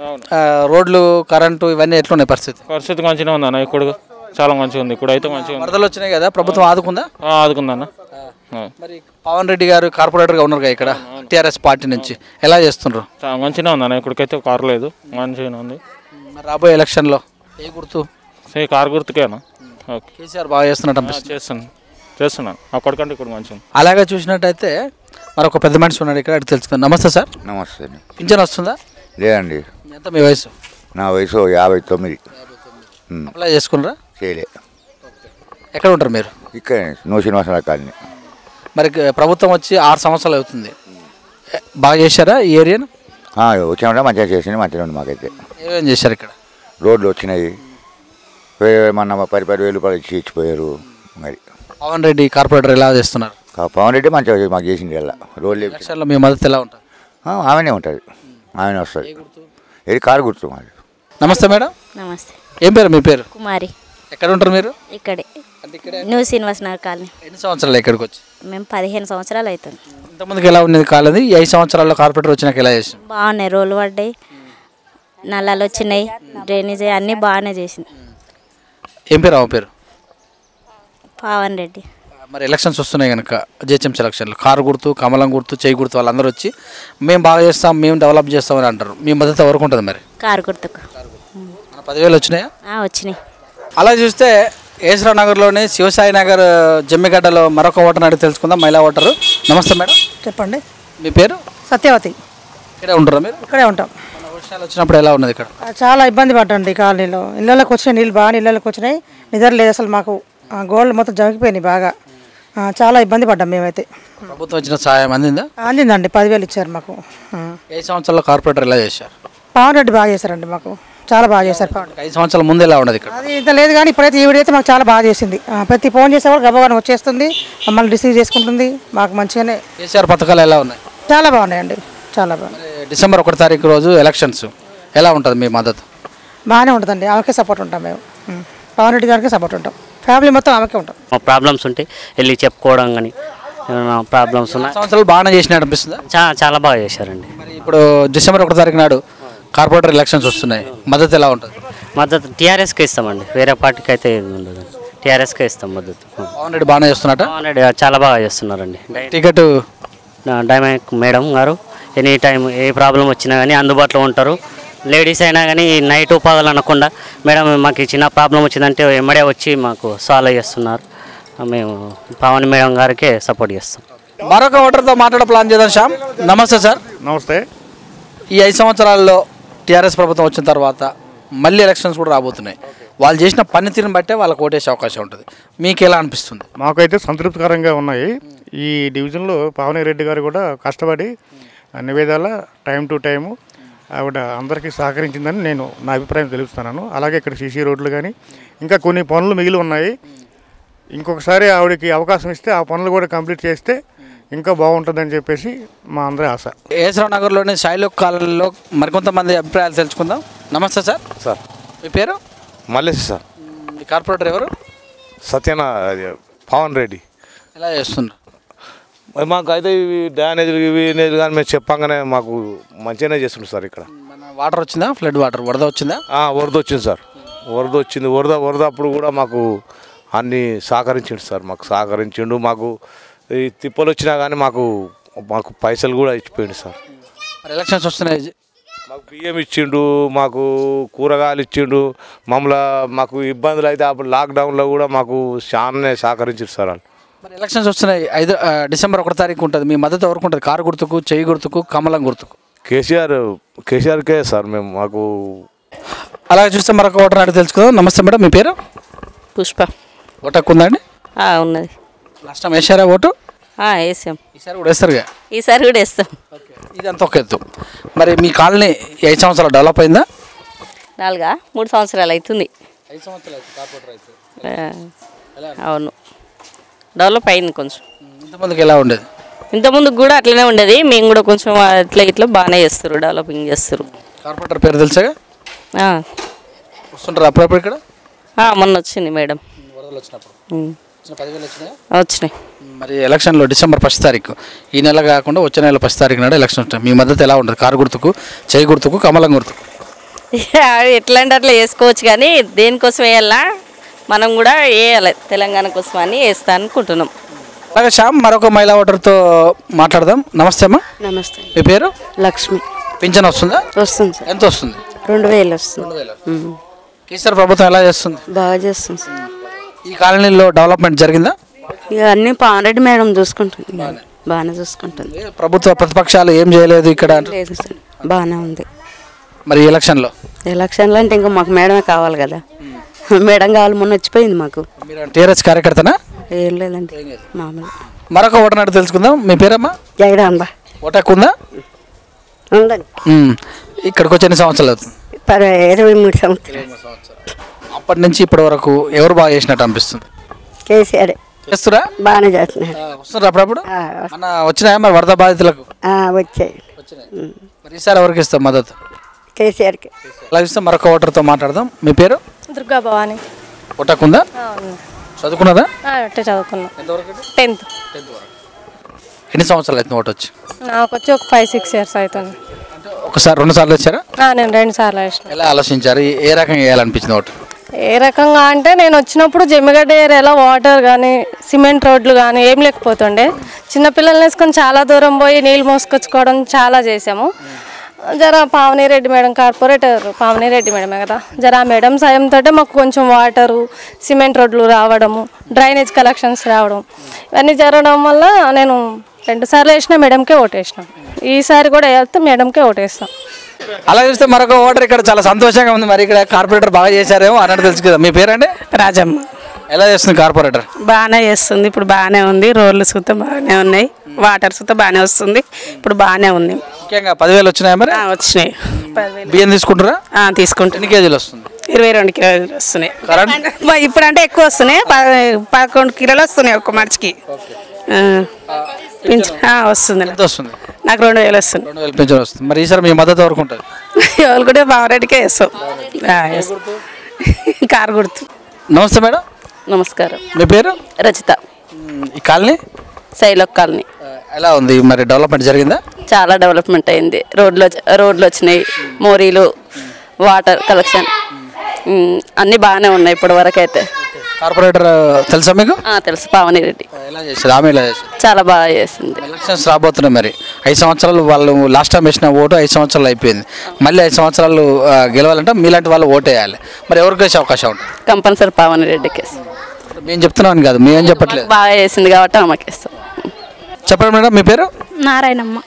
రోడ్లు, కరెంటు ఇవన్నీ ఎట్లున్నాయి పరిస్థితి? మంచిగా ఉందన్న. ఇప్పుడు చాలా మంచిగా ఉంది. ఇప్పుడు అయితే మంచిగా ఉంది. వరదలు వచ్చినాయి కదా, ప్రభుత్వం ఆదుకుందా? ఆదుకుందన్న. మరి పవన్ రెడ్డి గారు కార్పొరేటర్గా ఉన్నారు ఇక్కడ టీఆర్ఎస్ పార్టీ నుంచి, ఎలా చేస్తున్నారు? మంచిగా ఉందన్న. ఇప్పటికైతే కారు లేదు, మంచిగా ఉంది. మరి రాబోయే ఎలక్షన్లో ఏ గుర్తు? కారు గుర్తుకేనా? ఓకే. కేసీఆర్ బాగా చేస్తున్నట్టు చేస్తున్నాను. అప్పటికంటే ఇప్పుడు మంచిగా. అలాగే చూసినట్టయితే మరొక పెద్ద మనిషి ఉన్నాడు ఇక్కడ, అటు తెలుసుకుందాం. నమస్తే సార్. నమస్తే. పింఛన్ వస్తుందా? లేదండి. ఎంత మీ వయసు? నా వయసు 59. అప్లై చేసుకున్నారా? చేయలే. ఎక్కడ ఉంటారు మీరు? ఇక్కడ న్యూ శ్రీనివాస కాలనీ. మరి ప్రభుత్వం వచ్చి 6 సంవత్సరాలు అవుతుంది, బాగా చేశారా ఈ ఏరియాను? వచ్చినా మంచిగా చేసింది, మంచిగా ఉంది. మాకైతే ఏమేం చేశారు ఇక్కడ? రోడ్లు వచ్చినాయి, మన 10,000 రూపాయలు ఇచ్చిపోయారు. మరి పవన్ రెడ్డి కార్పొరేటర్ ఎలా చేస్తున్నారు? పవన్ రెడ్డి మంచిగా మాకు చేసింది. ఎలా రోడ్లు ఎలక్షన్లో మీ మద్దతు ఎలా ఉంటుంది? ఆమెనే ఉంటుంది, ఆమెనే వస్తుంది. ఇది కారు గుర్తు మాది. నమస్తే మేడం. నమస్తే. ఏం పేరు మీ పేరు? కుమారి. ఎక్కడ ఉంటారు మీరు? ఇక్కడే న్యూ శ్రీనివాస్ నగర్ కాలనీ. ఎన్ని సంవత్సరాలు ఇక్కడికి వచ్చి? మేము 15 సంవత్సరాలు అవుతుంది. ఇంతకుముందుకు ఎలా ఉన్నది కాలనీ? ఈ 5 సంవత్సరాల్లో కార్పొరేటర్ వచ్చినాక ఎలా చేసింది? బాగున్నాయి, రోడ్లు పడ్డాయి, నల్లాలు వచ్చినాయి, డ్రైనేజ్ అన్నీ బాగానే చేసింది. ఏం పేరు? ఆమె పేరు? పవన్ రెడ్డి. మరి ఎలక్షన్స్ వస్తున్నాయి కనుక జిహెచ్ఎంసీ ఎలక్షన్లు కారు గుర్తు, కమలం గుర్తు, చేయి గుర్తు వాళ్ళందరూ వచ్చి మేము బాగా చేస్తాం, మేము డెవలప్ చేస్తామని అంటారు. మీ మద్దతు ఎవరికి ఉంటుంది? మరి కారు గుర్తుకు 10,000 వచ్చినాయా? వచ్చినాయి. అలా చూస్తే ఏసరావు నగర్లోని శివసాయి నగర్ జమ్మిగడ్డలో మరొక ఓటర్ అడిగి తెలుసుకుందాం. మహిళా ఓటరు. నమస్తే మేడం. చెప్పండి. మీ పేరు? సత్యవతి. ఇక్కడే ఉంటారా మీరు? ఇక్కడే ఉంటాం. వర్షాలు వచ్చినప్పుడు ఎలా ఉన్నది ఇక్కడ? చాలా ఇబ్బంది పడ్డండి కాలనీలో. ఇళ్ళకి వచ్చినాయి నీళ్ళు, బాగా ఇళ్ళకి వచ్చినాయి, నిద్ర లేదు అసలు మాకు. గోళ్ళు మొత్తం జమికిపోయినాయి బాగా. చాలా ఇబ్బంది పడ్డాం మేమైతే. ప్రభుత్వం వచ్చిన సహాయం అందిందా? అందిందండి, 10,000 ఇచ్చారు మాకు. 5 సంవత్సరాల్లో కార్పొరేటర్ ఎలా చేశారు? పవన్ రెడ్డి బాగా చేశారండి, మాకు చాలా బాగా చేశారు. 5 సంవత్సరాల ముందు ఎలా ఉండదు ఇక్కడ? అది ఇంత లేదు కానీ ఇప్పుడైతే ఈవిడైతే మాకు చాలా బాగా చేసింది. ప్రతి ఫోన్ చేసేవాడు గబగబా వచ్చేస్తుంది, మమ్మల్ని రిసీవ్ చేసుకుంటుంది, మాకు మంచిగానే. కేసీఆర్ పథకాలు ఎలా ఉన్నాయి? చాలా బాగున్నాయండి, చాలా బాగున్నాయి. డిసెంబర్ 1 తారీఖు రోజు ఎలక్షన్స్ ఎలా ఉంటుంది మీ మద్దతు? బాగానే ఉంటుందండి, ఆమెకే సపోర్ట్ ఉంటాం మేము. పవన్ రెడ్డి గారికి సపోర్ట్ ఉంటాం, ఫ్యామిలీ మొత్తం ఆమెకే ఉంటాం. ప్రాబ్లమ్స్ ఉంటే వెళ్ళి చెప్పుకోవడం కానీ ప్రాబ్లమ్స్ ఉన్నాయి. సంవత్సరాలు బాగానే చేసినట్టు అనిపిస్తుందా? చాలా బాగా చేశారండి. మరి ఇప్పుడు డిసెంబర్ 1 తారీఖు నాడు కార్పొరేటర్ ఎలక్షన్స్ వస్తున్నాయి, మద్దతు ఎలా ఉంటుంది? మద్దతు టీఆర్ఎస్కే ఇస్తామండి, వేరే పార్టీకి అయితే ఉండదు. టీఆర్ఎస్కే ఇస్తాం మద్దతు. పవన్ రెడ్డి బాగానే చేస్తున్నట్ట? పవన్ రెడ్డి చాలా బాగా చేస్తున్నారండి. టికెట్ డైమండ్ మేడం గారు ఎనీ టైం ఏ ప్రాబ్లం వచ్చినా కానీ అందుబాటులో ఉంటారు. లేడీస్ అయినా కానీ నైట్ పగలు అనకుండా మేడం మాకు చిన్న ప్రాబ్లం వచ్చిందంటే ఎమ్మడే వచ్చి మాకు సాల్వ్ చేస్తున్నారు. మేము పవన్ మేడం గారికే సపోర్ట్ చేస్తాం. మరొక ఓటర్తో మాట్లాడే ప్లాన్ చేద్దాం. శ్యామ్, నమస్తే సార్. నమస్తే. ఈ 5 సంవత్సరాల్లో టీఆర్ఎస్ ప్రభుత్వం వచ్చిన తర్వాత మళ్ళీ ఎలక్షన్స్ కూడా రాబోతున్నాయి. వాళ్ళు చేసిన పనితీరుని బట్టే వాళ్ళకి ఓటేసే అవకాశం ఉంటుంది. మీకు ఎలా అనిపిస్తుంది? మాకైతే సంతృప్తికరంగా ఉన్నాయి. ఈ డివిజన్లో పవన్ రెడ్డి గారు కూడా కష్టపడి అన్ని విధాల టైం టు టైము ఆవిడ అందరికీ సహకరించిందని నేను నా అభిప్రాయం తెలుపుతున్నాను. అలాగే ఇక్కడ సీసీ రోడ్లు కానీ ఇంకా కొన్ని పనులు మిగిలి ఉన్నాయి. ఇంకొకసారి ఆవిడకి అవకాశం ఇస్తే ఆ పనులు కూడా కంప్లీట్ చేస్తే ఇంకా బాగుంటుందని చెప్పేసి మా అందరి ఆశ. ఏసరావు నగర్లోని సాయిలోక్ కాలనీలో మరికొంతమంది అభిప్రాయాలు తెలుసుకుందాం. నమస్తే సార్. సార్, మీ పేరు? మల్లేష్ సార్. మీ కార్పొరేటర్ ఎవరు? పవన్ రెడ్డి. ఎలా చేస్తున్నారు? మాకు అయితే ఇవి డ్యానేజ్లు ఇవి కానీ మేము చెప్పంగానే మాకు మంచిగానే చేస్తుండ్రు సార్. ఇక్కడ వాటర్ వచ్చిందా? ఫ్లడ్ వాటర్, వరద వచ్చిందా? వరద వచ్చింది సార్, వరద వచ్చింది. వరద అప్పుడు కూడా మాకు అన్నీ సహకరించిండు సార్. మాకు సహకరించిండు. మాకు ఈ తిప్పలు వచ్చినా కానీ మాకు పైసలు కూడా ఇచ్చిపోయిండు సార్. ఎలక్షన్స్ వస్తున్నాయి, మాకు బియ్యం ఇచ్చిండు, మాకు కూరగాయలు ఇచ్చిండు. మాకు ఇబ్బందులు అయితే అప్పుడు లాక్డౌన్లో కూడా మాకు చాలానే సహకరించారు సార్ వాళ్ళు. మరి ఎలక్షన్స్ వస్తున్నాయి డిసెంబర్ 1 తారీఖు ఉంటుంది. మీ మద్దతు ఎవరికి ఉంటుంది? కారు గుర్తుకు, చెయ్యి గుర్తుకు, కమలం గుర్తుకు? కేసీఆర్కే సార్ మేము మాకు. అలాగే చూస్తే మరొక ఓటర్ అడిగి తెలుసుకుందాం. నమస్తే మేడం, మీ పేరు? పుష్ప. ఓటు హక్కు ఉందండి? ఉన్నది. లాస్ట్ టైం వేసారా ఓటు? వేసాం. ఈసారి కూడా వేస్తారుగా? ఈసారి కూడా వేస్తాం. ఇదంతా ఒక ఎత్తు. మరి మీ కాలనీ 5 సంవత్సరాలు డెవలప్ అయిందా? 3 సంవత్సరాలు అవుతుంది. 5 సంవత్సరాలు అవును, డెవలప్ అయింది కొంచెం. ఇంతమందికి ఎలా ఉండేది? ఇంతకుముందుకు కూడా అట్లనే ఉండేది. మేము కూడా కొంచెం ఇట్లా బాగానే చేస్తారు, డెవలపింగ్ చేస్తారు. కార్పొరేటర్ పేరు తెలుసాగా? వస్తుంటారు అప్పుడప్పుడు ఇక్కడ? మొన్న వచ్చింది మేడం. వచ్చినాయి. మరి ఎలక్షన్లో డిసెంబర్ 1 తారీఖు, ఈ నెల కాకుండా వచ్చే నెల 1 తారీఖు నాడు ఎలక్షన్ ఉంటాయి. మీ మద్దతు ఎలా ఉంటుంది? కారు గుర్తుకు, చెయ్యి గుర్తుకు, కమలం గుర్తుకు? ఎట్లా అంటే అట్లా వేసుకోవచ్చు, కానీ దేనికోసం వేయాలా మనం కూడా వేయాలి, తెలంగాణ కోసం అని వేస్తా అనుకుంటున్నాం. అలాగే శ్యామ్, మరొక మహిళా ఓటర్తో మాట్లాడదాం. నమస్తే అమ్మా. నమస్తే. మీ పేరు? లక్ష్మి. పింఛన్ వస్తుందా? వస్తుంది సార్. ఎంత వస్తుంది? 2000 వస్తుంది. కేసీఆర్ ప్రభుత్వం ఎలా చేస్తుంది? బాగా చేస్తుంది సార్. ఈ కాలనీలో డెవలప్మెంట్ జరిగిందా? ఇక అన్ని పావనరెడ్డి మేడం చూసుకుంటుంది, బాగానే చూసుకుంటుంది. ప్రభుత్వ ప్రతిపక్షాలు ఏం చేయలేదు ఇక్కడ? లేదు సార్, బాగానే ఉంది. మరి ఎలక్షన్లో అంటే ఇంకా మాకు మేడమే కావాలి కదా, మేడం కావాలి. మొన్న వచ్చిపోయింది మాకు. టీఆర్ఎస్ కార్యకర్తనా? ఏం లేదండి, మామూలు. మరొక ఓటర్ నాడు తెలుసుకుందాం. మీ పేరమ్మా? జగడాంబ. ఓటు హక్కు ఉందా? ఉందండి. ఇక్కడికి వచ్చి ఎన్ని సంవత్సరాలు అవుతుంది? 23 సంవత్సరాలు. అప్పటి నుంచి ఇప్పటి వరకు ఎవరు బాగా చేసినట్టు అనిపిస్తుంది? కేసీఆర్ చేస్తురా? బాగానే చేస్తున్నారు. వస్తున్నారు అప్పుడప్పుడు? వచ్చినాయా మరి వరద బాధితులకు? వచ్చాయి. మరి ఈసారి ఎవరికి ఇస్తాం మద్దతు? కేసీఆర్కి. అలా ఇస్తాం. మరొక ఓటర్తో మాట్లాడదాం. మీ పేరు? దుర్గా భవాని. ఓటు హక్కు ఉందా? చదువుకున్నదా? చదువుకున్నా. 10th. ఎన్ని సంవత్సరాలు అవుతుంది ఓటు వచ్చి? నాకు వచ్చి ఒక 5-6 ఇయర్స్ అవుతుంది. ఒకసారి 2 సార్లు వచ్చారా? నేను 2 సార్లు వేసిన. ఎలా ఆలోచించారు? ఏ రకంగా వేయాలనిపించింది ఓటు? ఏ రకంగా అంటే నేను వచ్చినప్పుడు జమ్మిగడ్డ ఏరియాలో వాటర్ కానీ సిమెంట్ రోడ్లు కానీ ఏం లేకపోతుండే. చిన్నపిల్లల్ని వేసుకొని చాలా దూరం పోయి నీళ్ళు మోసుకొచ్చుకోవడం చాలా చేసాము. జర పావనిరెడ్డి మేడం, కార్పొరేటర్ పావనిరెడ్డి మేడమే కదా, జర ఆ మేడం సాయంతో మాకు కొంచెం వాటరు, సిమెంట్ రోడ్లు రావడము, డ్రైనేజ్ కలెక్షన్స్ రావడం, ఇవన్నీ జరగడం వల్ల నేను 2 సార్లు వేసిన మేడంకే ఓటేసినాం. ఈసారి కూడా వేస్తే మేడంకే ఓటేస్తాం. అలా చూస్తే మరొక ఓటర్ ఇక్కడ చాలా సంతోషంగా ఉంది. మరి ఇక్కడ కార్పొరేటర్ బాగా చేశారేమో అన్నట్టు తెలుసు కదా. మీ పేరండి? రాజమ్మ. ఎలా చేస్తుంది కార్పొరేటర్? బాగానే చేస్తుంది. ఇప్పుడు బాగానే ఉంది. రోడ్లు సుత బాగానే ఉన్నాయి, వాటర్ సుత బాగానే వస్తుంది. ఇప్పుడు బాగానే ఉంది. ముఖ్యంగా 10,000 వచ్చినాయి. మరి వచ్చినాయి. బియ్యం తీసుకుంటారా? తీసుకుంటాం. ఎన్ని కేజీలు వస్తుంది? 22 కిలోలు వస్తున్నాయి. ఇప్పుడు అంటే ఎక్కువ వస్తున్నాయి, 11 కిలోలు వస్తున్నాయి ఒక్క మనిషికి. వస్తుంది. ఎంత వస్తుంది? నాకు 2000 వస్తుంది. 2000 పెన్షన్ వస్తుంది. మరి ఈసారి మీ మద్దతు ఎవరికి ఉంటుంది? ఎవరు కూడా పావరెడ్డికే వేస్తాం. కారు గుర్తు. నమస్తే మేడం. నమస్కారం. మీ పేరు? రచిత. ఈ కాలనీ? శైలక్ కాలనీ. ఎలా ఉంది మరి? డెవలప్మెంట్ జరిగిందా? చాలా డెవలప్మెంట్ అయింది. రోడ్లు వచ్చినాయి, మోరీలు, వాటర్ కలెక్షన్ అన్నీ బాగానే ఉన్నాయి ఇప్పటి వరకు అయితే. కార్పొరేటర్ తెలుసా మీకు? తెలుసు, పావనిరెడ్డి. ఎలా చేశారు? ఆమె ఎలా చేశారు? చాలా బాగా చేసింది. ఎలక్షన్స్ రాబోతున్నాయి. మరి 5 సంవత్సరాలు వాళ్ళు లాస్ట్ టైం వేసిన ఓటు 5 సంవత్సరాలు అయిపోయింది. మళ్ళీ 5 సంవత్సరాలు గెలవాలంటే మీలాంటి వాళ్ళు ఓటు వేయాలి. మరి ఎవరికి వేసే అవకాశం ఉంటుంది? కంపల్సరీ పావనిరెడ్డికి. మేము చెప్తున్నాను కాదు, మేమేం చెప్పట్లేదు. బాగా చేసింది కాబట్టి ఆమెకి ఇస్తాం. చెప్పండి మేడం, మీ పేరు? నారాయణమ్మ.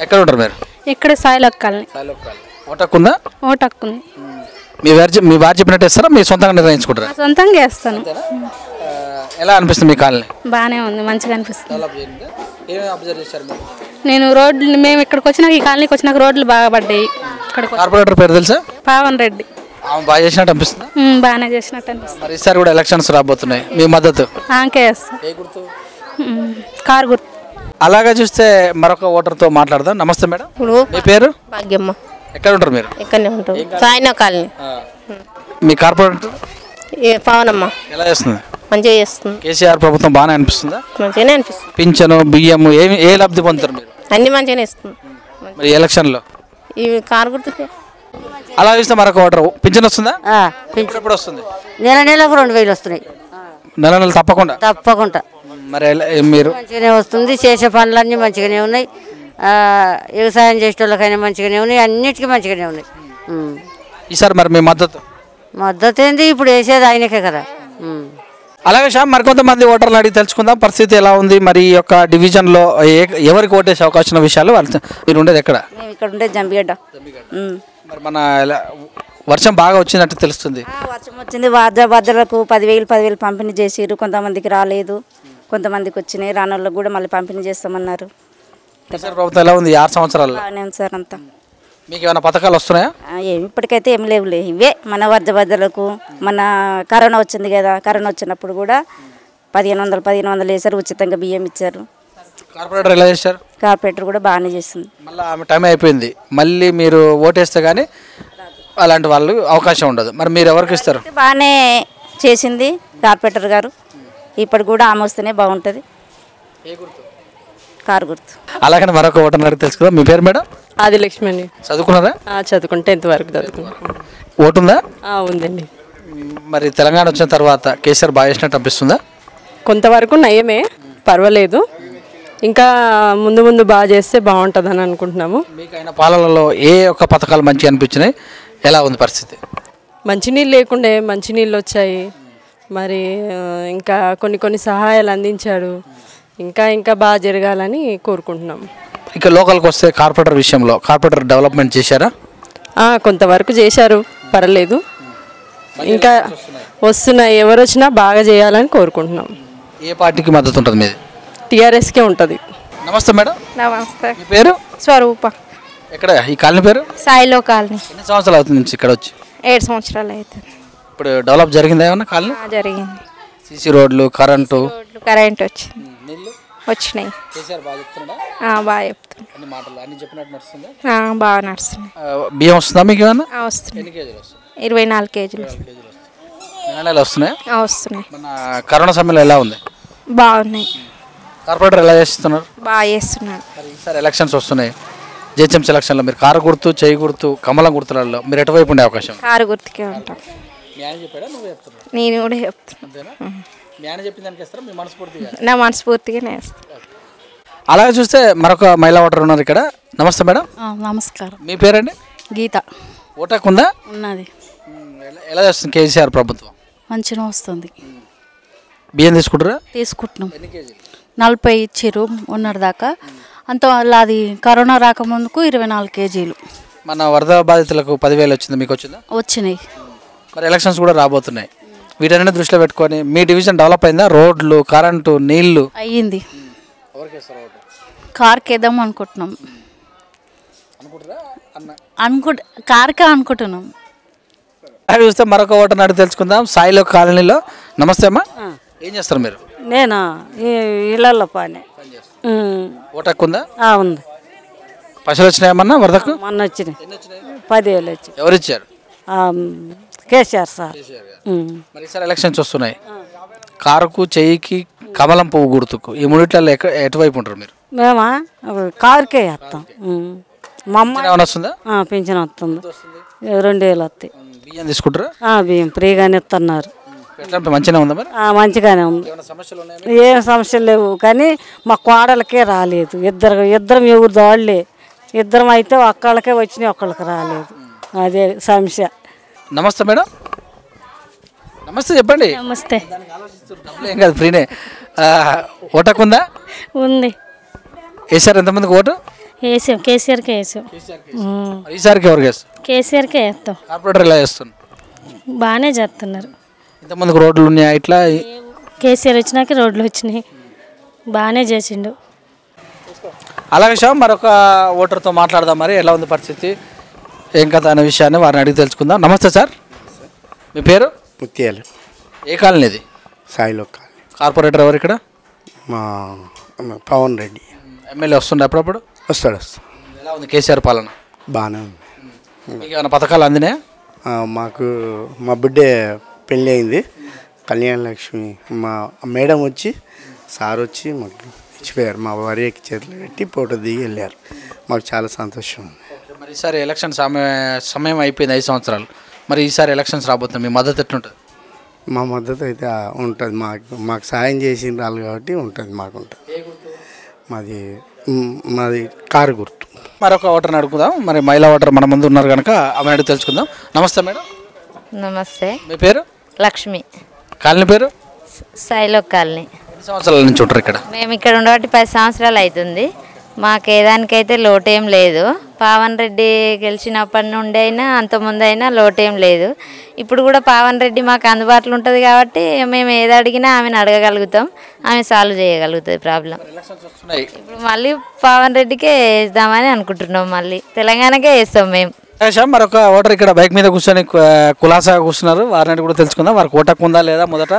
ఎక్కడ ఉంటారు మీరు? ఇక్కడ సాయిలక్ కాలనీ. ఓటు హక్కు ఉందా? ఓటు హక్కు ఉంది. మీ వారు చెప్పినట్టు ఇస్తారా? మీ సొంతంగా నిర్ణయించుకుంటారా? సొంతంగా వేస్తాను. ఎలా అనిపిస్తుంది మీ కాలనీ? బాగానే ఉంది, మంచిగా అనిపిస్తుంది. నేను రోడ్లు మేము ఇక్కడికి వచ్చినాక, ఈ కాలనీకి వచ్చినాక రోడ్లు బాగా పడ్డాయి. కార్పొరేటర్ పేరు తెలుసా? పావన్రెడ్డి. బాగా చేసినట్టు అనిపిస్తుంది. బాగానే చేసినట్టు అనిపిస్తుంది. మరి ఈసారి కూడా ఎలక్షన్స్ రాబోతున్నాయి. మీ మద్దతు? ఆంకే వేస్తా. కారు గుర్తు. అలాగా చూస్తే మరొక ఓటర్తో మాట్లాడదాం. నమస్తే మేడం. మీ పేరు? భాగ్యమ్మ. ఎక్కడ ఉంటారు మీరు? ఇక్కడనే ఉంటాం, సాయినా కాలనీ. మీ కార్పొరేటర్? పవనమ్మ. ఎలా చేస్తుంది? మంచిగా చేస్తుంది. కేసీఆర్ ప్రభుత్వం బాగానే అనిపిస్తుందా? మంచిగానే అనిపిస్తుంది. పింఛను, బియ్యం ఏ లబ్ధి పొందుతారు మీరు? అన్ని మంచిగానే ఇస్తుంది. మరి ఎలక్షన్లో ఇవి కారు గుర్తుకే. అలా చూస్తే మరొక ఓటర్ పింఛన్ వస్తుందా? ఎప్పుడు వస్తుంది? నెలకు 2000 వస్తున్నాయి. నెల తప్పకుండా? తప్పకుండా. మరి మీరు? మంచిగానే వస్తుంది. చేసే పనులన్నీ మంచిగానే ఉన్నాయి. వ్యవసాయం చేసే వాళ్ళకైనా మంచిగానే ఉన్నాయి. అన్నిటికీ మంచిగానే ఉన్నాయి. ఈసారి మరి మీ మద్దతు? మద్దతు ఏంది? ఇప్పుడు వేసేది ఆయనకే కదా. అలాగే శ్యామ్ మరికొంతమంది ఓటర్లు అడిగి తెలుసుకుందాం పరిస్థితి ఎలా ఉంది, మరి ఈ యొక్క డివిజన్లో ఎవరికి ఓటేసే అవకాశం ఉన్న విషయాలు మీరు ఉండేది ఎక్కడ? మేము ఇక్కడ ఉండే జంబిగడ్డ. మరి మన వర్షం బాగా వచ్చినట్టు తెలుస్తుంది. వర్షం వచ్చింది, వాద్రలకు 10,000 పంపిణీ చేసిరు. కొంతమందికి రాలేదు, కొంతమందికి వచ్చినాయి. రానోళ్ళకి కూడా మళ్ళీ పంపిణీ చేస్తామన్నారు. ప్రభుత్వం ఎలా ఉంది 6 సంవత్సరాల్లో? బాగానే ఉంది సార్ అంతా. మీకు ఏమైనా పథకాలు వస్తున్నాయా? ఏమి ఇప్పటికైతే ఏం లేవులే, ఇవే మన వజ్రలకు. మన కరోనా వచ్చింది కదా, కరోనా వచ్చినప్పుడు కూడా 1500 వేశారు, ఉచితంగా బియ్యం ఇచ్చారు. కార్పొరేటర్ ఎలా చేశారు? కార్పొరేటర్ కూడా బాగానే చేస్తుంది. మళ్ళీ ఆమె టైం అయిపోయింది, మళ్ళీ మీరు ఓటేస్తే కానీ అలాంటి వాళ్ళు అవకాశం ఉండదు. మరి మీరు ఎవరికి ఇస్తారు? బాగానే చేసింది కార్పొరేటర్ గారు. ఇప్పుడు కూడా ఆమె వస్తేనే బాగుంటుంది. కారు గుర్తు. అలాగని మరొక ఓటర్ అడిగి తెలుసుకుందాం. మీ పేరు మేడం? ఆదిలక్ష్మి అండి. చదువుకున్నారా? చదువుకుని 10th వరకు చదువుకున్నాను. ఓటుందా? ఉందండి. మరి తెలంగాణ వచ్చిన తర్వాత కేసీఆర్ బాగా చేసినట్టు అనిపిస్తుందా? కొంతవరకు నయమే, పర్వాలేదు. ఇంకా ముందు ముందు బాగా చేస్తే బాగుంటుందని అనుకుంటున్నాము. మీకు అయిన పాలనలో ఏ ఒక్క పథకాలు మంచిగా అనిపించినాయి? ఎలా ఉంది పరిస్థితి? మంచినీళ్ళు లేకుండే మంచినీళ్ళు వచ్చాయి. మరి ఇంకా కొన్ని సహాయాలు అందించాడు. ఇంకా బాగా జరగాలని కోరుకుంటున్నాం. ఇక లోకల్కి వస్తే కార్పొరేటర్ విషయంలో కార్పొరేటర్ డెవలప్మెంట్ చేశారా? కొంతవరకు చేశారు, పర్లేదు. ఇంకా వస్తున్నాయి, ఎవరు వచ్చినా బాగా చేయాలని కోరుకుంటున్నాం. ఏ పార్టీకి మద్దతు ఉంటుంది మీది? టీఆర్ఎస్కే ఉంటుంది. నమస్తే మేడం. నమస్తే. మీ పేరు? స్వరూప. ఎక్కడ ఈ కాలనీ పేరు? సాయిలో కాలనీ. ఎన్ని సంవత్సరాలు అవుతుంది నుంచి ఇక్కడ వచ్చి? 7 సంవత్సరాలు అవుతుంది. ఇప్పుడు డెవలప్ జరిగిందా ఏమన్నా కాలనీ? జరిగింది. సీసీ రోడ్లు, కరెంటు వచ్చింది, వచ్చినాయి. బాగా చెప్తున్నా, బాగా నడుస్తుంది. బియ్యం వస్తుందా మీకు ఏమన్నా? వస్తుంది. 24 కేజీలు నెలలు వస్తున్నాయి. వస్తున్నాయి. మన కరోనా సమయంలో ఎలా ఉంది? బాగున్నాయి. కార్పొరేటర్ ఎలా చేస్తున్నారు? బాగా చేస్తున్నారు. ఈసారి ఎలక్షన్స్ వస్తున్నాయి, జిహెచ్ఎంసీ ఎలక్షన్లో మీరు కారు గుర్తు, చేయి గుర్తు, కమలం గుర్తులలో మీరు ఎటువైపు ఉండే అవకాశం? కారు గుర్తుకే ఉంటాం. నేను కూడా చెప్తున్నా. నా మనస్ఫూర్తిగానే వేస్తాను. అలాగే చూస్తే మరొక మహిళా ఓటర్ ఉన్నారు ఇక్కడ. నమస్తే మేడం. నమస్కారం. మీ పేరండి? గీత. ఓటాకు ఉందా? ఉన్నది. ఎలా చేస్తుంది కేసీఆర్ ప్రభుత్వం? మంచిగా వస్తుంది. బియ్యం తీసుకుంటారా? తీసుకుంటున్నాం. 40 ఇచ్చిర్రు ఉన్నటి దాకా. అంత అది కరోనా రాకముందుకు 24 కేజీలు. మన వరద బాధితులకు 10,000 వచ్చింది, మీకు వచ్చిందా? వచ్చినాయి. మరి ఎలక్షన్స్ కూడా రాబోతున్నాయి, వీటన్నిటిని దృష్టిలో పెట్టుకొని మీ డివిజన్ డెవలప్ అయిందా? రోడ్లు, కరెంటు, నీళ్లు అయ్యింది. కార్కి వేద్దాం అనుకుంటున్నాం. కార్కే అనుకుంటున్నాం. అవి చూస్తే మరొక ఓటర్ అడిగి తెలుసుకుందాం. సాయిలో కాలనీలో. నమస్తే అమ్మా, ఏం చేస్తారు మీరు? నేనా ఇళ్ళల్లో పని. ఓటాకు ఉందా? ఉంది. పైసలు వచ్చినాయమ్మన్నా వరదకు? మొన్న వచ్చినాయి 10,000 వచ్చి. ఎవరు ఇచ్చారు? కేసీఆర్ సార్. మరి ఈసారి ఎలక్షన్స్ వస్తున్నాయి, కారుకు, చెయ్యికి, కమలం పువ్వు గుర్తుకు, ఈ మూడిట్లలో ఎటువైపు ఉంటారు మీరు? మేమా కారుకే వేస్తాం. మా అమ్మ ఏమైనా వస్తుందా? పింఛన్ వస్తుంది. 2,000 వస్తాయి. బియ్యం తీసుకుంటారా? బియ్యం ఫ్రీగానే ఇస్తున్నారు. మంచిగా ఉందా మరి? మంచిగానే ఉంది. ఏం సమస్యలు లేవు, కానీ మా కోడలకే రాలేదు. ఇద్దరం ఎవరు దాళ్లే. ఇద్దరం అయితే ఒక్కళ్ళకే వచ్చినాయి, ఒక్కళ్ళకి రాలేదు. అదే సమస్య. నమస్తే మేడం. నమస్తే, చెప్పండి. నమస్తే. ఏం కాదు, ఫ్రీనే. ఓటాకు ఉందా? ఉంది. వేసారు ఎంతమందికి ఓటు? వేసాం, కేసీఆర్కే వేసాం. ఈసారికి ఎవరికి వేస్తాం? కేసీఆర్కే వేస్తాం. కార్పొరేటర్ ఎలా చేస్తున్నారు? బాగానే చేస్తున్నారు. ఇంతమందికి రోడ్లు ఉన్నాయా? ఇట్లా కేసీఆర్ వచ్చినాక రోడ్లు వచ్చినాయి, బాగానే చేసిండు. అలాగే షా మరొక ఓటర్తో మాట్లాడదాం. మరి ఎలా ఉంది పరిస్థితి, ఏం కథ అనే విషయాన్ని వారిని అడిగి తెలుసుకుందాం. నమస్తే సార్, మీ పేరు? ముత్యాలు. ఏ కాలనీ ఇది? సాయిలో కాలనీ. కార్పొరేటర్ ఎవరు ఇక్కడ? మా పవన్ రెడ్డి. ఎమ్మెల్యే వస్తుండే అప్పుడప్పుడు? వస్తాడు. ఎలా ఉంది కేసీఆర్ పాలన? బాగానే ఉంది. మీకు ఏమైనా పథకాలు అందినాయా? మాకు మా బిడ్డే పెళ్ళి అయింది, కళ్యాణ లక్ష్మి. మా మేడం వచ్చి, సార్ వచ్చి మాకు ఇచ్చిపోయారు. మా వారికి చేతులు పెట్టి ఫోటో దిగి వెళ్ళారు. మాకు చాలా సంతోషం ఉంది. మరి ఈసారి ఎలక్షన్ సమయం అయిపోయింది, 5 సంవత్సరాలు. మరి ఈసారి ఎలక్షన్స్ రాబోతుంది, మీ మద్దతు ఎట్లుంటుంది? మా మద్దతు అయితే ఉంటుంది. మాకు సాయం చేసిన వాళ్ళు కాబట్టి ఉంటుంది, మాకు ఉంటుంది. మాది కారు గుర్తు. మరొక ఓటర్ని అడుగుదాం. మరి మహిళా ఓటర్ మన ముందు ఉన్నారు కనుక ఆమె అడిగి తెలుసుకుందాం. నమస్తే మేడం. నమస్తే. మీ పేరు? లక్ష్మి. కాలనీ పేరు? సైలో కాలనీ. ఎన్ని సంవత్సరాల నుంచి ఉంటారు ఇక్కడ? మేము ఇక్కడ ఉండబట్టి 10 సంవత్సరాలు అవుతుంది. మాకు ఏదానికైతే లోటేం లేదు. పావన్ రెడ్డి గెలిచినప్పటి నుండి అయినా అంతకుముందు అయినా లోటేం లేదు. ఇప్పుడు కూడా పావన్ రెడ్డి మాకు అందుబాటులో ఉంటుంది కాబట్టి మేము ఏది అడిగినా ఆమెను అడగగలుగుతాం, ఆమె సాల్వ్ చేయగలుగుతుంది ప్రాబ్లం. ఇప్పుడు మళ్ళీ పావన్ రెడ్డికే వేద్దామని అనుకుంటున్నాం, మళ్ళీ తెలంగాణకే వేస్తాం మేము. మరొక ఓటర్ ఇక్కడ బైక్ మీద కూర్చొని కులాసాగా కూర్చున్నారు, వారిని కూడా తెలుసుకుందాం. వారికి ఓటకు ఉందా లేదా మొదట.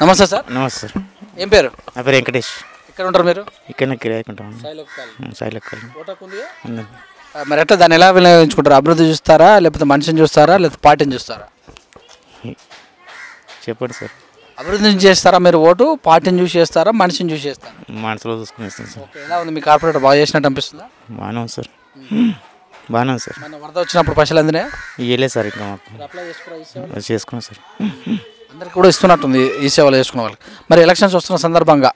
నమస్తే సార్. నమస్తే సార్. ఏం పేరు? నా పేరు వెంకటేష్. ఇక్కడ ఉంటారు మీరు? ఇక్కడ కిరాయికుంటాం. మరి ఎట్లా దాన్ని ఎలా వినియోగించుకుంటారు? అభివృద్ధి చూస్తారా, లేకపోతే మనిషిని చూస్తారా, లేకపోతే పార్టీని చూస్తారా? చెప్పండి సార్. అభివృద్ధిని చేస్తారా మీరు ఓటు, పార్టీని చూసి చేస్తారా, మనిషిని చూసి చేస్తారా? మనసులో చూసుకుని ఇస్తాను సార్. ఎలా ఉంది మీ కార్పొరేటర్? బాగా చేసినట్టు అనిపిస్తుందా? బాగానే ఉంది సార్. బాగానే ఉంది సార్. మన వరద వచ్చినప్పుడు పైసలు అందినాయా? ఇవ్వలేదు సార్ ఇంకా మాకు. చేసుకున్నాం సార్. అందరికి కూడా ఇస్తున్నట్టుంది ఈ సేవలు చేసుకున్న వాళ్ళకి. మరి ఎలక్షన్స్ వస్తున్న సందర్భంగా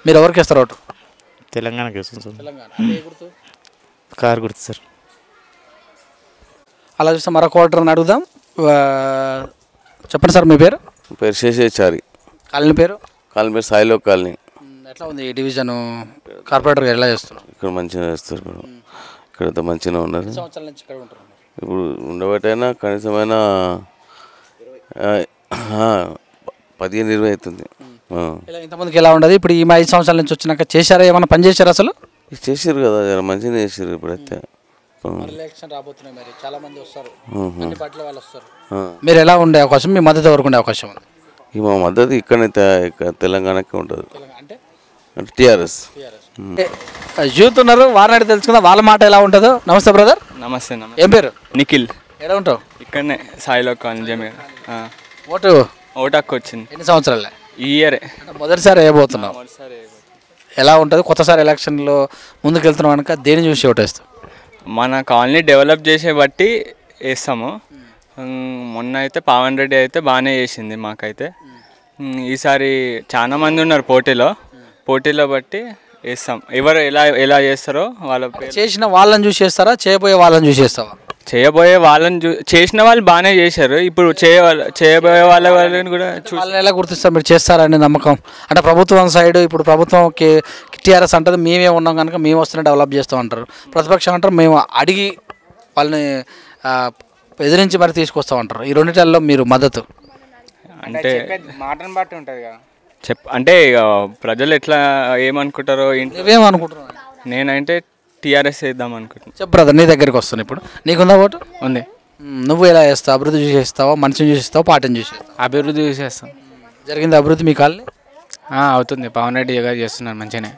మీరు ఎవరికి ఇస్తారు ఓటు? తెలంగాణకి ఇస్తాం సార్. కారు గుర్తు సార్. అలా చూస్తే మరొక ఓటర్ని అడుగుదాం. చెప్పండి సార్ మీ పేరు? పేరు శేషాచారి. కాలనీ పేరు? కాలనీ పేరు సాయిలో కాలనీ. ఎట్లా ఉంది ఈ డివిజన్? కార్పొరేటర్ ఎలా చేస్తున్నారు? ఇక్కడ మంచిగా చేస్తారు మేడం. ఇక్కడంతా మంచిగా ఉన్నారు. సంవత్సరాల నుంచి ఇక్కడ ఉంటారు. ఇప్పుడు ఉండబట్టైనా కనీసమైనా 15-20 అవుతుంది. ఇంతమందికి ఎలా ఉండదు? ఇప్పుడు ఈ 5 సంవత్సరాల నుంచి వచ్చినాక చేశారా, ఏమైనా పని చేశారు? అసలు చేసారు కదా, మంచిగా చేసారు. ఇప్పుడైతే ఎలక్షన్ రాబోతున్నాయి, మరి చాలా మంది వస్తారు, అన్ని పార్టీల వాళ్ళు వస్తారు. మీరు ఎలా ఉండే అవకాశం, మీ మద్దతు ఎవరికి ఉండే అవకాశం ఉంది? మా మద్దతు ఇక్కడనే తెలంగాణకి ఉంటుంది, అంటే టీఆర్ఎస్. యూత్ ఉన్నారు, వారిని అడిగి తెలుసుకుందాం వాళ్ళ మాట ఎలా ఉంటుందో. నమస్తే బ్రదర్. నమస్తే. ఏం పేరు? నిఖిల్. ఎలా ఉంటావు? ఇక్కడనే సాయిలో కాలనీ. ఓటు హక్కు వచ్చింది. ఎన్ని సంవత్సరాలే? ఈ ఇయరే మొదటిసారి వేయబోతున్నావు. ఎలా ఉంటుంది? కొత్తసారి ఎలక్షన్లో ముందుకు వెళ్తున్నాం కనుక దేని చూసి ఓటేస్తాం? మన కాలనీ డెవలప్ చేసే బట్టి వేస్తాము. మొన్న అయితే పావన్ రెడ్డి అయితే బాగానే చేసింది మాకైతే. ఈసారి చాలా మంది ఉన్నారు పోటీలో బట్టి వేస్తాం. ఎవరు ఎలా చేస్తారో వాళ్ళ చేసిన వాళ్ళని చూసి చేస్తారా, చేయబోయే వాళ్ళని చూసి చేస్తావా? చేయబోయే వాళ్ళని చేసిన వాళ్ళు బాగానే చేశారు. ఇప్పుడు చేయబోయే వాళ్ళని కూడా వాళ్ళని ఎలా గుర్తిస్తారు? మీరు చేస్తారని నమ్మకం అంటే ప్రభుత్వం సైడ్, ఇప్పుడు ప్రభుత్వం టీఆర్ఎస్ అంటారు మేమే ఉన్నాం కనుక మేము వస్తూనే డెవలప్ చేస్తాం అంటారు. ప్రతిపక్షం అంటారు మేము అడిగి వాళ్ళని ఎదిరించి మరి తీసుకొస్తాం అంటారు. ఈ రెండిట్లో మీరు మద్దతు అంటే మాటను బట్టి ఉంటుంది కదా. అంటే ప్రజలు ఎట్లా ఏమనుకుంటారో. నువ్వేమనుకుంటున్నావు? నేనంటే టీఆర్ఎస్ వేద్దాం అనుకుంటున్నాను. చెప్పు బ్రదర్, నీ దగ్గరికి వస్తాను. ఇప్పుడు నీకుందా ఓటు? ఉంది. నువ్వు ఎలా చేస్తావు? అభివృద్ధి చూసి చేస్తావా, మనిషిని చూసి చేస్తావా, పార్టీని చూసి చేస్తావా? అభివృద్ధి చూసేస్తాం. జరిగింది అభివృద్ధి మీ కాలనీ? అవుతుంది. పవన్ రెడ్డి గారు చేస్తున్నారు మంచిగానే.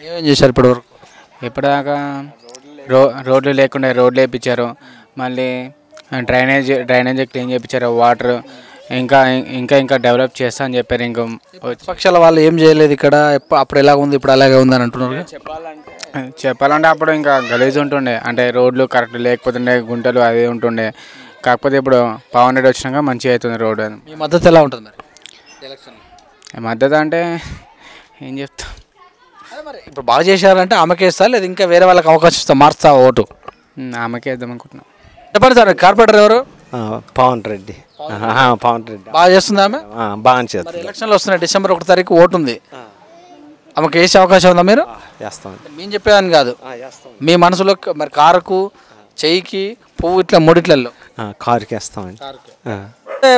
ఏమేం చేశారు ఇప్పటి వరకు? ఇప్పటిదాకా రోడ్లు లేకుండా రోడ్లు వేయించారు, మళ్ళీ డ్రైనేజ్ క్లీన్ చేయించారు, వాటర్ ఇంకా డెవలప్ చేస్తా అని చెప్పారు. ఇంకా పక్షాల వాళ్ళు ఏం చేయలేదు ఇక్కడ. అప్పుడు ఎలా ఉంది, ఇప్పుడు అలాగే ఉంది అని అంటున్నారు. చెప్పాలంటే అప్పుడు ఇంకా గలీజ్ ఉంటుండే, అంటే రోడ్లు కరెక్ట్ లేకపోతుండే, గుంటలు అదే ఉంటుండే. కాకపోతే ఇప్పుడు పవన్ రెడ్డి వచ్చినాక మంచిగా అవుతుంది రోడ్. మీ మద్దతు ఎలా ఉంటుంది మరి? మద్దతు అంటే ఏం చెప్తా, ఇప్పుడు బాగా చేశారంటే ఆమెకే ఇస్తా, లేదా ఇంకా వేరే వాళ్ళకి అవకాశం ఇస్తా, మార్చుతా ఓటు? ఆమెకే వేద్దాం అనుకుంటున్నాం. చెప్పండి సార్, కార్పొరేటర్ ఎవరు? పవన్ రెడ్డి. పవన్ రెడ్డి బాగా చేస్తుంది ఆమె. బాగా చేస్తుంది. ఎలక్షన్లు వస్తున్నాయి, December 1 తారీఖు ఓటు ఉంది. ఆమెకు వేసే అవకాశం ఉందా? మీరు మేము చెప్పేదాన్ని కాదు, మీ మనసులో. మరి కారుకు, చెయ్యికి, పువ్వు, ఇట్లా మూడిట్లలో కారుకి వేస్తామండి.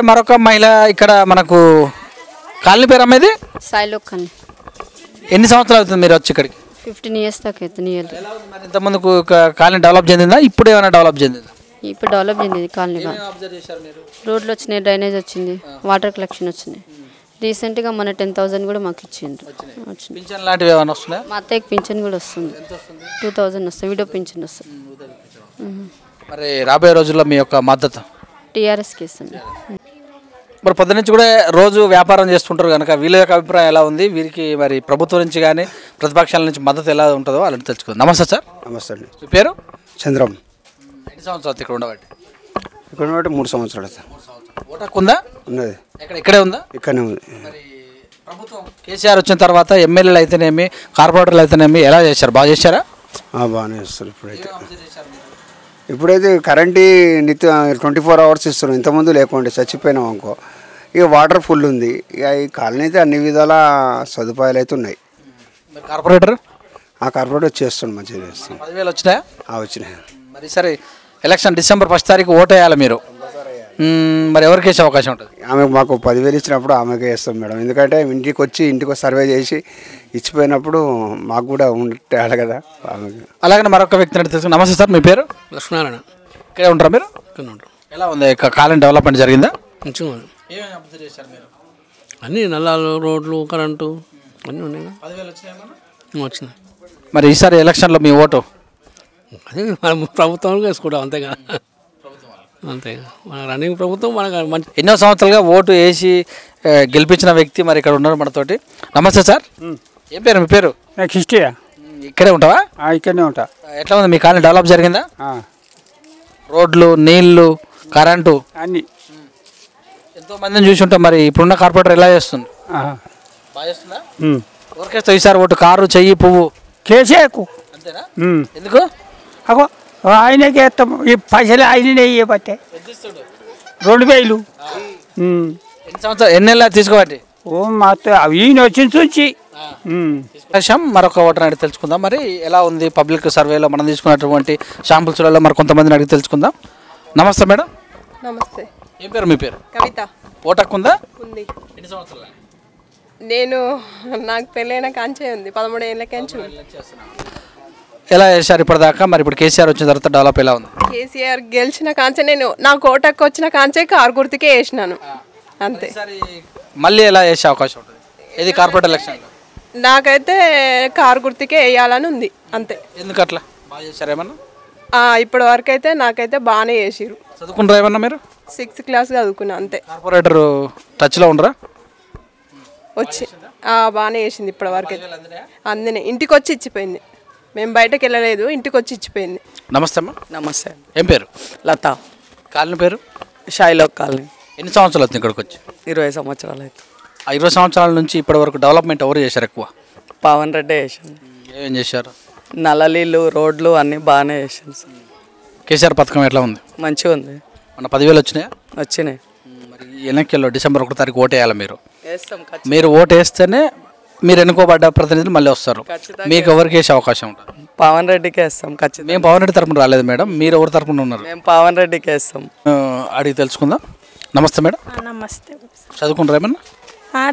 మరొక మహిళ ఇక్కడ మనకు కాలనీ పేరు అమ్మేది సాయిలో కాలనీ. ఎన్ని సంవత్సరాలు అవుతుంది మీరు వచ్చి ఇక్కడికి? 15 years దాకా అవుతుంది. ఇంతమందికి కాలనీ డెవలప్ చెందిందా? ఇప్పుడు ఏమైనా డెవలప్ చెందిందా? ఇప్పుడు డెవలప్ చెందింది కాలనీ. రోడ్లు వచ్చినాయి, డ్రైనేజ్ వచ్చింది, వాటర్ కలెక్షన్ వచ్చినాయి. రీసెంట్గా మన 10,000 కూడా మాకు ఇచ్చిండ్రు. పింఛన్ లాంటివి ఏమైనా వస్తున్నాయి? మా అత్తయ్యకి పింఛన్ కూడా వస్తుంది, 2,000 వస్తుంది, విడో పింఛన్ వస్తుంది. మరి రాబోయే రోజుల్లో మీ యొక్క మద్దతు టీఆర్ఎస్కి ఇస్తుంది. మరి పొద్దు నుంచి కూడా రోజు వ్యాపారం చేస్తుంటారు కనుక వీళ్ళ యొక్క అభిప్రాయం ఎలా ఉంది? వీరికి మరి ప్రభుత్వం నుంచి కానీ ప్రతిపక్షాల నుంచి మద్దతు ఎలా ఉంటుందో వాళ్ళని తెలుసుకుందాం. నమస్తే సార్. నమస్తే అండి. మీ పేరు? చంద్రం. ఎన్ని సంవత్సరాలు ఇక్కడ ఉండబట్టి? ఇక్కడ ఉండబట్టి 3 సంవత్సరాలు. ఓటు హక్కు ఉందా? ఉన్నది. ఇక్కడే ఉందా? ఇక్కడనే ఉంది. మరి ప్రభుత్వం కేసీఆర్ వచ్చిన తర్వాత ఎమ్మెల్యేలు అయితేనేమి, కార్పొరేటర్లు అయితేనేమి ఎలా చేశారు? బాగా చేశారా? బాగానే చేస్తారు. ఇప్పుడైతే కరెంటు నిత్యం 24 hours ఇస్తున్నారు. ఇంతకుముందు లేకుండే చచ్చిపోయినాం అనుకో. ఇక వాటర్ ఫుల్ ఉంది. ఇక ఈ కాలనీ అయితే అన్ని విధాల సదుపాయాలు అయితే ఉన్నాయి. కార్పొరేటర్ కార్పొరేటర్ చేస్తుండు, మంచిగా చేస్తుంది. 10,000 వచ్చినాయా? వచ్చినాయి. మరి సరే ఎలక్షన్ డిసెంబర్ 1 తారీఖు ఓటు వేయాలి మీరు, మరి ఎవరికి వేసే అవకాశం ఉంటుంది? ఆమెకు మాకు 10,000 ఇచ్చినప్పుడు ఆమెకే వేస్తాం మేడం. ఎందుకంటే ఇంటికి సర్వే చేసి ఇచ్చిపోయినప్పుడు మాకు కూడా ఉండాలి కదా ఆమెకి. అలాగే మరొక వ్యక్తిని తెలుసు. నమస్తే సార్, మీ పేరు? లక్ష్మీనారాయణ. ఇక్కడే ఉంటారా మీరు? ఇక్కడ ఉంటాం. ఎలా ఉంది కాలనీ డెవలప్మెంట్ జరిగిందా? మంచిగా ఉంది. అన్నీ నల్లాలు, రోడ్లు, కరెంటు అన్నీ ఉన్నాయి. వచ్చినాయి. మరి ఈసారి ఎలక్షన్లో మీ ఓటు? అదే మనం ప్రభుత్వానికి వేసుకుంటాం అంతేగా. అంతేగా మన రన్నింగ్ ప్రభుత్వం మనకు మంచి. ఎన్నో సంవత్సరాలుగా ఓటు వేసి గెలిపించిన వ్యక్తి మరి ఇక్కడ ఉన్నారు మనతోటి. నమస్తే సార్, ఏం పేరు మీ పేరు? కిస్టియా. ఇక్కడే ఉంటావా? ఇక్కడనే ఉంటా. ఎట్లా ఉంది మీ కాలనీ డెవలప్ జరిగిందా? రోడ్లు, నీళ్లు, కరెంటు అన్నీ ఎంతో మందిని చూసి ఉంటాం. మరి ఇప్పుడున్న కార్పొరేటర్ ఎలా చేస్తుంది? బాగా చేస్తుందా? ఎవరికేస్తావు ఈసారి ఓటు? కారు, చెయ్యి, పువ్వు? కేసీఆర్కు. అంతేనా? ఎందుకు? అగో ఆయనకే వేస్తాము. ఈ పైసలు ఆయననే ఇవ్వబట్టే 2,000. ఎన్ని సంవత్సరాలు ఎన్ని నెలలు తీసుకోబట్టి? ఈయన వచ్చిన చూచి మరొక ఓటర్ అడిగి తెలుసుకుందాం. మరి ఎలా ఉంది పబ్లిక్ సర్వేలో మనం తీసుకున్నటువంటి శాంపుల్స్లలో మరి కొంతమందిని అడిగి తెలుసుకుందాం. నమస్తే మేడం. నమస్తే. ఏం పేరు మీ పేరు? కవిత. ఓటు హక్కు ఉందా? ఉంది. ఎన్ని సంవత్సరాలు? నాకు పెళ్ళైన కాంచే ఉంది, 13 ఏళ్ళ కాంచి. ఎలా చేశారు ఇప్పటిదాకా? మరి ఇప్పుడు కేసీఆర్ వచ్చిన తర్వాత డెవలప్ ఎలా ఉంది? కేసీఆర్ గెలిచిన కాంచే నాకు ఓటు హక్కు వచ్చిన కాంచే కారు గుర్తుకే వేసినాను అంతే. మళ్ళీ ఎలా చేసే అవకాశం ఉంటుంది? ఇది కార్పొరేట్ ఎలక్షన్లో నాకైతే కారు గుర్తుకే వేయాలని ఉంది అంతే. ఎందుకు అట్లా? బాగా చేశారు ఏమన్నా? ఇప్పటి వరకు అయితే నాకైతే బాగానే చేసిరు. చదువుకుంటారా ఏమన్నా మీరు? 6th క్లాస్ చదువుకున్నా అంతే. కార్పొరేటర్ టచ్లో ఉండరా? వచ్చి బాగానే చేసింది ఇప్పటి వరకు అయితే. అందునే ఇంటికి వచ్చి ఇచ్చిపోయింది, మేము బయటకు వెళ్ళలేదు, ఇంటికి వచ్చి ఇచ్చిపోయింది. నమస్తే అమ్మా. నమస్తే. ఏం పేరు? లత. కాలనీ పేరు? షాయిలోక్ కాలనీ. ఎన్ని సంవత్సరాలు అవుతుంది ఇక్కడికి వచ్చి? 20 సంవత్సరాలు అయితే. 20 సంవత్సరాల నుంచి ఇప్పటి వరకు డెవలప్మెంట్ ఎవరు చేశారు ఎక్కువ? పవన్ రెడ్డి చేసింది. ఏం చేశారు? నల్లలీళ్ళు, రోడ్లు అన్నీ బాగానే చేసింది. కేసీఆర్ పథకం ఎట్లా ఉంది? మంచిగా ఉంది. మన 10,000 వచ్చినాయా? వచ్చినాయి. మరి ఎన్నికల్లో డిసెంబర్ 1 తారీఖు ఓటు వేయాలి మీరు. మీరు ఓటు వేస్తేనే మీరు ఎన్నుకోబడ్డ ప్రతినిధులు మళ్ళీ వస్తారు. మీకు ఎవరికి వేసే అవకాశం ఉంటుంది? పవన్ రెడ్డికి వేస్తాం ఖచ్చితంగా. మేము పవన్ రెడ్డి తరపున రాలేదు మేడం, మీరు ఎవరి తరపున ఉన్నారు? మేము పవన్ రెడ్డికి వేస్తాం. అడిగి తెలుసుకుందాం. నమస్తే మేడం. నమస్తే. చదువుకుంటారా ఏమన్నా?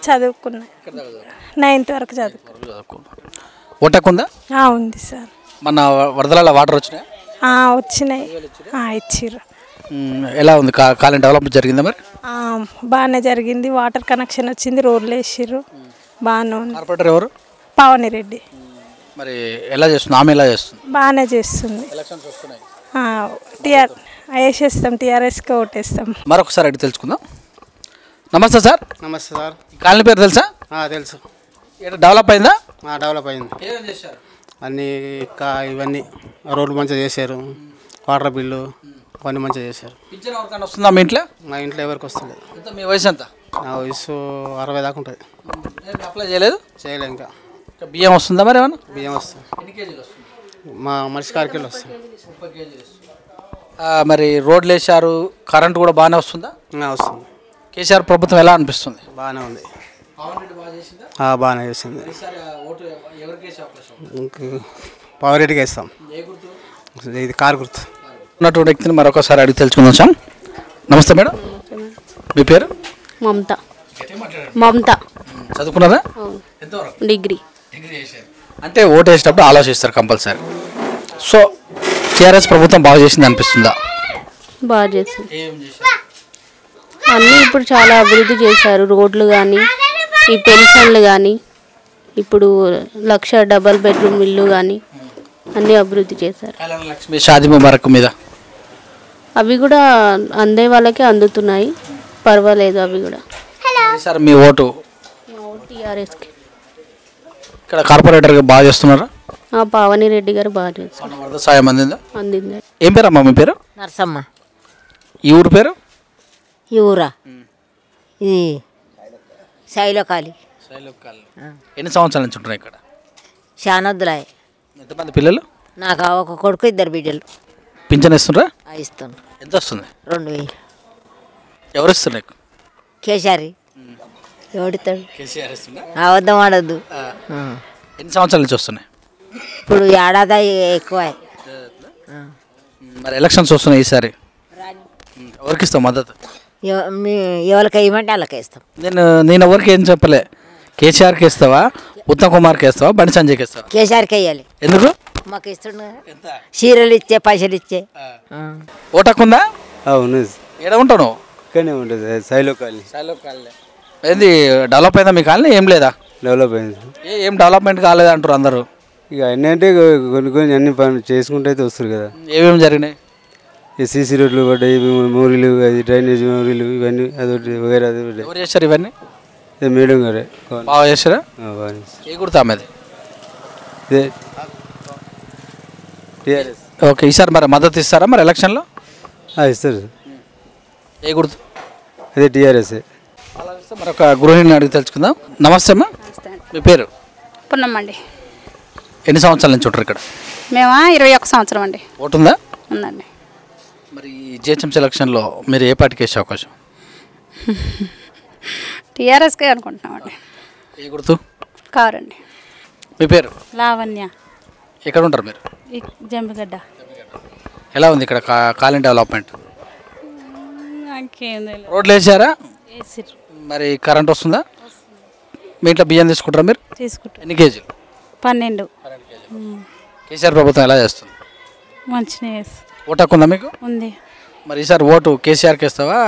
చదువుకున్నా, 9th వరకు చదువుకున్నా. ఓటు హక్కు ఉందా? ఉంది సార్. మన వరదల వాటర్ వచ్చినాయి? వచ్చినాయి, ఇచ్చిర్రు. ఎలా ఉంది కాలనీ డెవలప్మెంట్ జరిగిందా? మరి బాగానే జరిగింది. వాటర్ కనెక్షన్ వచ్చింది, రోడ్లు వేసిర్రు, బాగానే ఉంది. కార్పొరేటర్ ఎవరు? పావని రెడ్డి. మరి ఎలా చేస్తుంది ఆమె? ఎలా చేస్తుంది? బాగానే చేస్తుంది. వేసేస్తాం, టీఆర్ఎస్కి ఓటేస్తాం. మరొకసారి అడిగి తెలుసుకుందాం. నమస్తే సార్. నమస్తే సార్. కాలనీ పేరు తెలుసా? తెలుసు. డెవలప్ అయిందా? డెవలప్ అయింది. అన్నీ ఇవన్నీ రోడ్లు మంచిగా చేశారు, వాటర్ బిల్లు అవన్నీ మంచిగా చేశారు. పింఛన్ ఎవరికైనా వస్తుందా మీ ఇంట్లో? మా ఇంట్లో ఎవరికి వస్తలేదు. మీ వయసు ఎంత? నా వయసు 60 దాకా ఉంటుంది. అప్లై చేయలేదు? చేయలేదు ఇంకా. బియ్యం వస్తుందా మరి ఏమన్నా? బియ్యం వస్తుంది. ఎన్ని కేజీలు వస్తుంది? మా మనిషి 6 కిలోలు వస్తుంది. 30 కేజీలు. మరి రోడ్లు వేసారు, కరెంట్ కూడా బాగానే వస్తుందా? వస్తుంది. కేసీఆర్ ప్రభుత్వం ఎలా అనిపిస్తుంది? బాగానే ఉంది. బాగానే చేసింది. పవర్ రెడ్డికి వేస్తాం. ఇది కారు గుర్తు. ఉన్నటువంటి వ్యక్తిని మరొకసారి అడిగి తెలుసుకుందాం సార్. నమస్తే మేడం. మీ పేరు? మమత. మమత. చదువుకున్నారా? డిగ్రీ. అంటే ఓటు వేసేటప్పుడు ఆలోచిస్తారు కంపల్సరీ. సో టీఆర్ఎస్ ప్రభుత్వం బాగా చేసింది అనిపిస్తుందా? బాగా చేసింది. అన్నీ ఇప్పుడు చాలా అభివృద్ధి చేశారు. రోడ్లు కానీ, ఈ పెన్షన్లు కానీ, ఇప్పుడు 1,00,000 డబల్ బెడ్రూమ్ ఇల్లు కానీ అన్నీ అభివృద్ధి చేశారు. లక్ష్మి షాదీ ముబారక్ మీద అవి కూడా అందే వాళ్ళకే అందుతున్నాయి, పర్వాలేదు అవి కూడా. సార్ మీ ఓటు? టీఆర్ఎస్కి. ఇక్కడ కార్పొరేటర్ బాగా చేస్తున్నారా? పావని రెడ్డి గారు బాగా చేస్తారు. వరద సాయం అందిందా? అందింది. ఏం పేరు అమ్మా మీ పేరు? నరసమ్మ. ఈ ఊరు పేరు? ఈ ఊరా? ఇది శైలోకాలి. ఎన్ని సంవత్సరాల నుంచి ఉంటున్నాయి ఇక్కడ? శానద్దులాయ్. ఎంతమంది పిల్లలు? నాకు ఒక కొడుకు, 2 బిడ్డలు. పింఛన్ ఇస్తుండ్రా? ఇస్తాను. ఎంత వస్తుంది? 2,000. ఎవరు ఇస్తారు నీకు? కేసీఆర్ ఓడితాడు కేసీఆర్ ఇస్తుందా? అబద్ధం ఆడద్దు ఎన్ని సంవత్సరాల నుంచి వస్తున్నాయి? ఇప్పుడు ఏడాది ఎక్కువ. మరి ఎలక్షన్స్ వస్తున్నాయి ఈసారి, ఎవరికి ఇస్తావు మద్దతు? ఎవరికి వేయమంటే వాళ్ళకి వేస్తాం. నేను ఎవరికి ఏం చెప్పలే. కేసీఆర్కి ఇస్తావా, ఉత్తమ్ కుమార్కి ఇస్తావా, బండి సంజయ్కి ఇస్తావా? కేసీఆర్కి వేయాలి. ఎందుకు? మాకు ఇస్తుండ చీరలు ఇచ్చే పైసలు ఇచ్చే. ఓటక్కుందా? అవును. ఏడ ఉంటావు నువ్వు? ఇక్కడనే ఉంటుంది సైలో కాలనీ. ఏంది డెవలప్ అయిందా మీ కాలనీ? ఏం లేదా? డెవలప్ అయింది. ఏం డెవలప్మెంట్ కాలేదు అంటారు అందరూ. ఇక అన్నీ అంటే కొన్ని కొన్ని అన్ని పనులు చేసుకుంటే అయితే వస్తారు కదా. ఏమేమి జరిగినాయి? ఈ సీసీ రోడ్లు పడ్డాయి, మోరీలు, అది డ్రైనేజ్ మోరీలు, ఇవన్నీ అదొకటి వగేరా అది పడ్డాయి. ఎవరు చేశారు ఇవన్నీ? మేడం గారే బాగా చేశారా? బాగా. ఏ గుర్తా అమ్మది? టీఆర్ఎస్. ఓకే, ఈసారి మరి మద్దతు ఇస్తారా మరి ఎలక్షన్లో? ఇస్తారు. ఏ గుర్తు? అదే టీఆర్ఎస్. మరొక గృహిణిని అడిగి తెలుసుకుందాం. నమస్తే అమ్మా, మీ పేరు? పున్నమ్మండి. ఎన్ని సంవత్సరాల నుంచి ఉంటారు ఇక్కడ? మేము 21 సంవత్సరం అండి. ఓటు ఉందా? ఉందండి. మరి జిహెచ్ఎంసీ ఎలక్షన్లో మీరు ఏ పార్టీకి వేసే అవకాశం? టీఆర్ఎస్కే అనుకుంటున్నామండి. ఏ గుర్తు? కారు అండి. మీ పేరు? లావణ్య. ఎక్కడ ఉంటారు మీరు? జంబిగడ్డ. ఎలా ఉంది ఇక్కడ కాలనీ డెవలప్మెంట్? నాకేం తెలియదు. రోడ్లు వేసారా? వేసిర్రు. మరి కరెంట్ వస్తుందా? మీ ఇంట్లో బియ్యం తీసుకుంటారా మీరు? తీసుకుంటాం. ఎన్ని కేజీలు? 12. కేసీఆర్ ప్రభుత్వం ఎలా చేస్తుంది? మంచిగా చేస్తుంది. ఓటు హక్కు ఉందా మీకు? ఉంది. మరి ఈసారి ఓటు కేసీఆర్కి ఇస్తావా,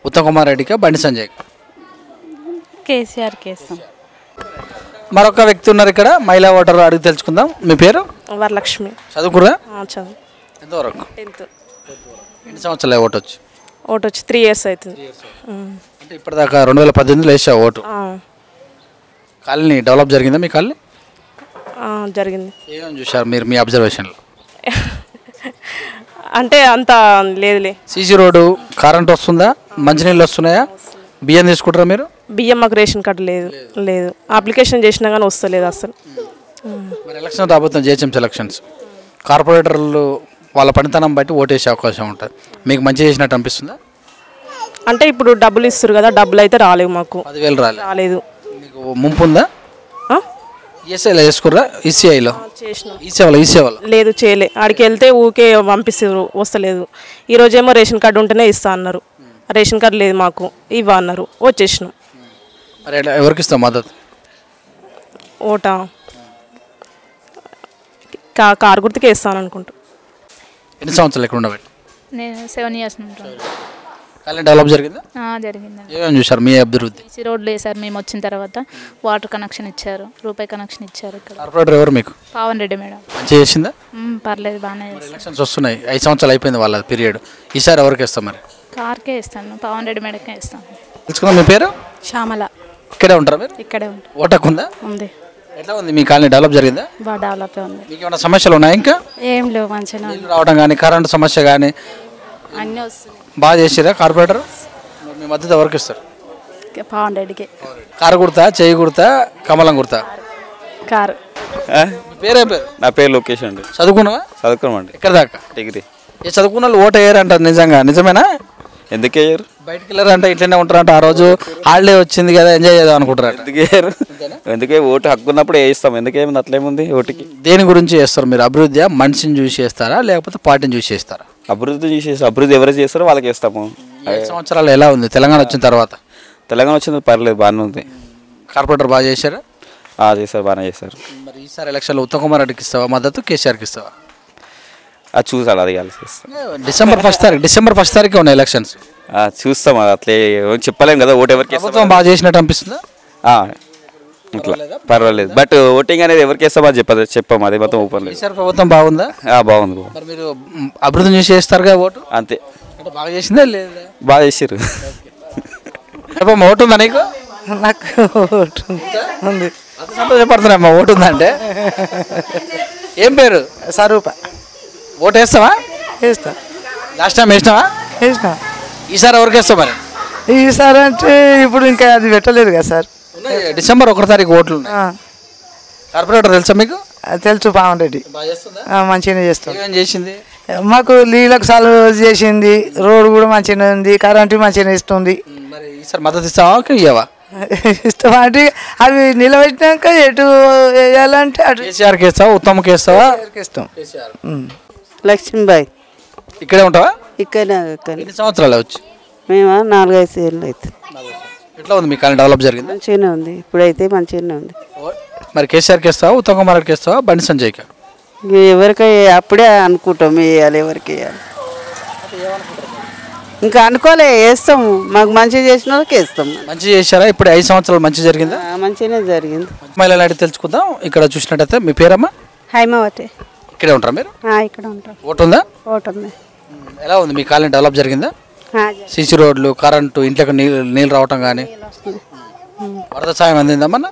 ఉత్తమ్ కుమార్ రెడ్డికా, బండి సంజయ్కి? కేసీఆర్కి వేస్తాం. మరొక వ్యక్తి ఉన్నారు ఇక్కడ, మహిళా ఓటర్ అడిగి తెలుసుకుందాం. మీ పేరు? వరలక్ష్మి. చదువుకురా? చదువు. ఎంతవరకు? 10th. ఎన్ని సంవత్సరాలు ఓటు వచ్చి? ఓటు వచ్చి 3 years అవుతుంది. అంటే ఇప్పటిదాకా 2018లో వేసావు ఓటు. కాలనీ డెవలప్ జరిగిందా మీ కాలనీ? జరిగింది. ఏమేమి చూసారు మీరు మీ అబ్జర్వేషన్లో? అంటే అంత లేదులే. సీసీ రోడ్డు, కరెంట్ వస్తుందా, మంచినీళ్ళు వస్తున్నాయా, బియ్యం తీసుకుంటారా మీరు? బియ్యం మాకు రేషన్ కార్డు లేదు. అప్లికేషన్ చేసినా కానీ వస్తలేదు అసలు. మరి ఎలక్షన్ రాబోతున్న జిహెచ్ఎంసీ ఎలక్షన్స్, కార్పొరేటర్లు వాళ్ళ పనితనం బట్టి ఓటేసే అవకాశం ఉంటుంది. మీకు మంచి చేసినట్టు అనిపిస్తుందా? అంటే ఇప్పుడు డబ్బులు ఇస్తారు కదా, డబ్బులు అయితే రాలేవు మాకు. 10,000 రాలేదు. మీకు ముంపు ఉందా? ఈఎస్ఐలో చేసుకుర్రా? ఈసీఐలో ఈసేవలో లేదు, చేయలే. ఆడికి వెళ్తే ఊకే పంపిస్తారు, వస్తలేదు. ఈరోజేమో రేషన్ కార్డు ఉంటేనే ఇస్తా అన్నారు. రేషన్ కార్డు లేదు మాకు, ఇవ్వ అన్నారు, వచ్చేసినాం. మరి ఎవరికి ఇస్తాం మద్దతు? ఓటా కారు గుర్తుకే ఇస్తాను అనుకుంటా. ఎన్ని సంవత్సరాలు ఇక్కడ ఉండబట్టి? నేను 7 years ఉంటాను. కాలనీ డెవలప్ జరిగిందా? జరిగిందండి. ఏమేమి చూసారు మీ అభివృద్ధి? సీసీ రోడ్లు వేసారు మేము వచ్చిన తర్వాత. వాటర్ కనెక్షన్ ఇచ్చారు, రూపాయి కనెక్షన్ ఇచ్చారు. ఇక్కడ కార్పొరేటర్ ఎవరు మీకు? పావన్ రెడ్డి మేడం. మంచిగా చేసిందా? పర్లేదు, బాగానే చేస్తాను. ఎలక్షన్స్ వస్తున్నాయి, 5 సంవత్సరాలు అయిపోయింది వాళ్ళ పీరియడ్. ఈసారి ఎవరికి ఇస్తాం మరి? కార్కే ఇస్తాను, పవన్ రెడ్డి మేడకే ఇస్తాను. తెలుసుకున్నా. మీ పేరు? శ్యామల. ఇక్కడే ఉంటారా మీరు? ఇక్కడే ఉంటాం. ఓటు హక్కు ఉందా? ఉంది. ఎట్లా ఉంది మీ కాలనీ డెవలప్ జరిగిందా? బాగా డెవలప్ ఉంది. మీకు ఏమైనా సమస్యలు ఉన్నాయా? ఇంకా ఏం లేవు, మంచిగా రావడం కానీ కరెంటు సమస్య కానీ అన్నీ వస్తున్నాయి. బాగా చేసిరా కార్పొరేటర్? మీ మద్దతు ఎవరికి ఇస్తారు? పవన్ రెడ్డికి. కారు గుర్తా, చేయి గుర్తా, కమలం గుర్తా? కారు. పేరేం పేరు? నా పేరు లోకేష్ అండి. చదువుకున్నావా? చదువుకున్నామండి. ఎక్కడ దాకా? డిగ్రీ. ఏ చదువుకున్న వాళ్ళు ఓటు వేయరు అంటారు, నిజంగా నిజమేనా? ఎందుకు వేయరు? బయటకు వెళ్ళారంటే ఇట్లనే ఉంటారంట. ఆ రోజు హాలిడే వచ్చింది కదా, ఎంజాయ్ చేద్దాం అనుకుంటారు. ఎందుకు వేయరు? ఎందుకే ఓటు హక్కు ఉన్నప్పుడు వేయిస్తాం. ఎందుకేముంది, అట్లేముంది ఓటుకి? దేని గురించి చేస్తారు మీరు? అభివృద్ధి మనిషిని చూసి చేస్తారా లేకపోతే పార్టీని చూసి చేస్తారా? అభివృద్ధి చూసేసి, అభివృద్ధి ఎవరు చేస్తారో వాళ్ళకి వేస్తాము. 5 సంవత్సరాలు ఎలా ఉంది తెలంగాణ వచ్చిన తర్వాత? తెలంగాణ వచ్చింది పర్లేదు, బాగానే ఉంది. కార్పొరేటర్ బాగా చేశారా? చేశారు, బాగానే చేశారు. మరి ఈసారి ఎలక్షన్లో ఉత్తమ్ కుమార్ రెడ్డికి ఇస్తావా మద్దతు, కేసీఆర్కి ఇస్తావా? అది చూసాలి, అది కలిసి డిసెంబర్ 1st తారీఖు ఉన్నాయి ఎలక్షన్స్. చూస్తాం. అది అట్లే చెప్పలేము కదా ఓటు ఎవరికి. ప్రభుత్వం బాగా చేసినట్టు అనిపిస్తుందా? ఇట్లా పర్వాలేదు. బట్ ఓటింగ్ అనేది ఎవరికి వేస్తామో అది చెప్పాము. అది మొత్తం ఓపెన్ లేదు. ఈసారి ప్రభుత్వం బాగుందా? బాగుంది. మరి మీరు అభివృద్ధి చూసి చేస్తారుగా ఓటు? అంతే. బాగా చేసిందా లేదా? బాగా చేసారు. ఓటు ఉందా నీకు? నాకు ఓటు ఉంది. సంతోషపడుతున్నా ఓటు ఉందంటే. ఏం పేరు? స్వరూప. ఓటు వేస్తావా? వేస్తా. లాస్ట్ టైం వేసినావా? వేసినా. ఈసారి ఎవరికి వేస్తావు మరి? ఈసారి అంటే ఇప్పుడు ఇంకా అది పెట్టలేదు కదా సార్. డిసెంబర్ 1వ తారీఖు ఓట్లు ఉన్నాయి. కార్పొరేటర్ తెలుసా మీకు? తెలుసు, పవన్ రెడ్డి మంచిగానే చేస్తాం. ఏం చేసింది? మాకు నీళ్ళకు సాల్వ్ చేసింది, రోడ్డు కూడా మంచిగానే ఉంది, కరెంటు మంచిగానే ఇస్తుంది. మరి ఈసారి మద్దతు ఇస్తావా ఇయ్యవా? ఇష్టం అంటే అవి నిలబెట్టినాక ఎటు వేయాలంటే అటు కేసీఆర్కి వేస్తావా ఉత్తమ్కి వేస్తావా? ఇష్టం. లక్ష్మీబాయి. ఇక్కడే ఉంటావా? ఇక్కడ ఎన్ని సంవత్సరాలు వచ్చి? మేము 4-5 ఏళ్ళు అవుతుంది. ఎట్లా ఉంది మీ కాలనీ డెవలప్ జరిగింది? మంచిగానే ఉంది, ఇప్పుడైతే మంచిగానే ఉంది. మరి కేసీఆర్కి వేస్తావా ఉత్తమ్ కుమార్ రెడ్డికి వేస్తావా బండి సంజయ్కి? ఎవరికి అప్పుడే అనుకుంటాం వేయాలి, ఎవరికి వేయాలి ఇంకా అనుకోలే, వేస్తాము. మాకు మంచిగా చేసిన వాళ్ళకి వేస్తాం. మంచి చేశారా? ఇప్పుడు 5 సంవత్సరాలు మంచి జరిగిందా? మంచిగానే జరిగింది. మహిళలు అడిగి తెలుసుకుందాం. ఇక్కడ చూసినట్టయితే మీ పేరమ్మా? హైమావతి. ఇక్కడే ఉంటారా మీరు? ఇక్కడ ఉంటాం. ఓటు ఉందా? ఓటు ఉంది. ఎలా ఉంది మీ కాలనీ డెవలప్ జరిగిందా? సీసీ రోడ్లు, కరెంటు, ఇంట్లోకి నీళ్ళు రావటం కానీ వరద సాయం అందిందమ్మా?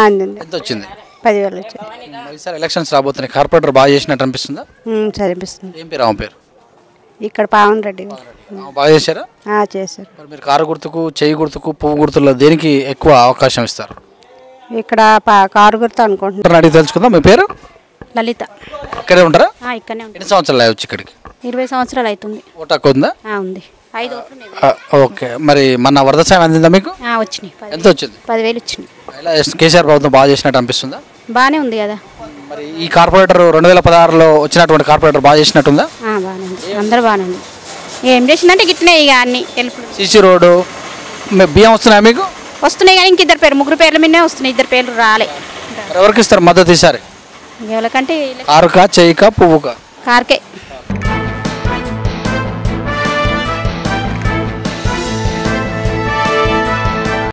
అందింది. ఎంత వచ్చింది? 10,000 వచ్చాయి. ఈసారి ఎలక్షన్స్ రాబోతున్నాయి, కార్పొరేటర్ బాగా చేసినట్టు అనిపిస్తుందా? అనిపిస్తుంది. ఏం పేరు ఆమె పేరు? ఇక్కడ పవన్ రెడ్డి బాగా చేశారా? చేశారు. మరి మీరు కారు గుర్తుకు, చేయి గుర్తుకు, పువ్వు గుర్తుల్లో దేనికి ఎక్కువ అవకాశం ఇస్తారు? ఇక్కడ కారు గుర్తు అనుకుంటున్నారు. అడిగి తెలుసుకుందాం. మీ పేరు? లలిత. ఇక్కడే ఉంటారా? ఇక్కడనే ఉంటాం. ఎన్ని సంవత్సరాలు వచ్చి ఇక్కడికి? 20 సంవత్సరాలు అవుతుంది. ఓటు హక్కు ఉందా? ఉంది. 5 ఓట్లు. ఓకే. మరి మన వరద సాయం అందిందా మీకు? వచ్చినాయి. ఎంత వచ్చింది? 10,000 వచ్చినాయి. ఎలా కేసీఆర్ ప్రభుత్వం బాగా చేసినట్టు అనిపిస్తుందా? బాగానే ఉంది కదా. మరి ఈ కార్పొరేటర్ 2016లో వచ్చినటువంటి కార్పొరేటర్ బాగా చేసినట్టుందా? బాగానే ఉంది, అందరూ బాగానే ఉంది. ఏం చేసిందంటే గిట్లనే ఇక అన్ని సీసీ రోడ్డు, బియ్యం వస్తున్నాయా మీకు? వస్తున్నాయి కానీ ఇంక 2 పేరు 3 పేర్ల మీదే వస్తున్నాయి, 2 పేర్లు రాలే. ఎవరికి ఇస్తారు మద్దతు ఈసారి? ఎవరికంటే కారుకా, చేయికా, పువ్వుకా? కార్కే.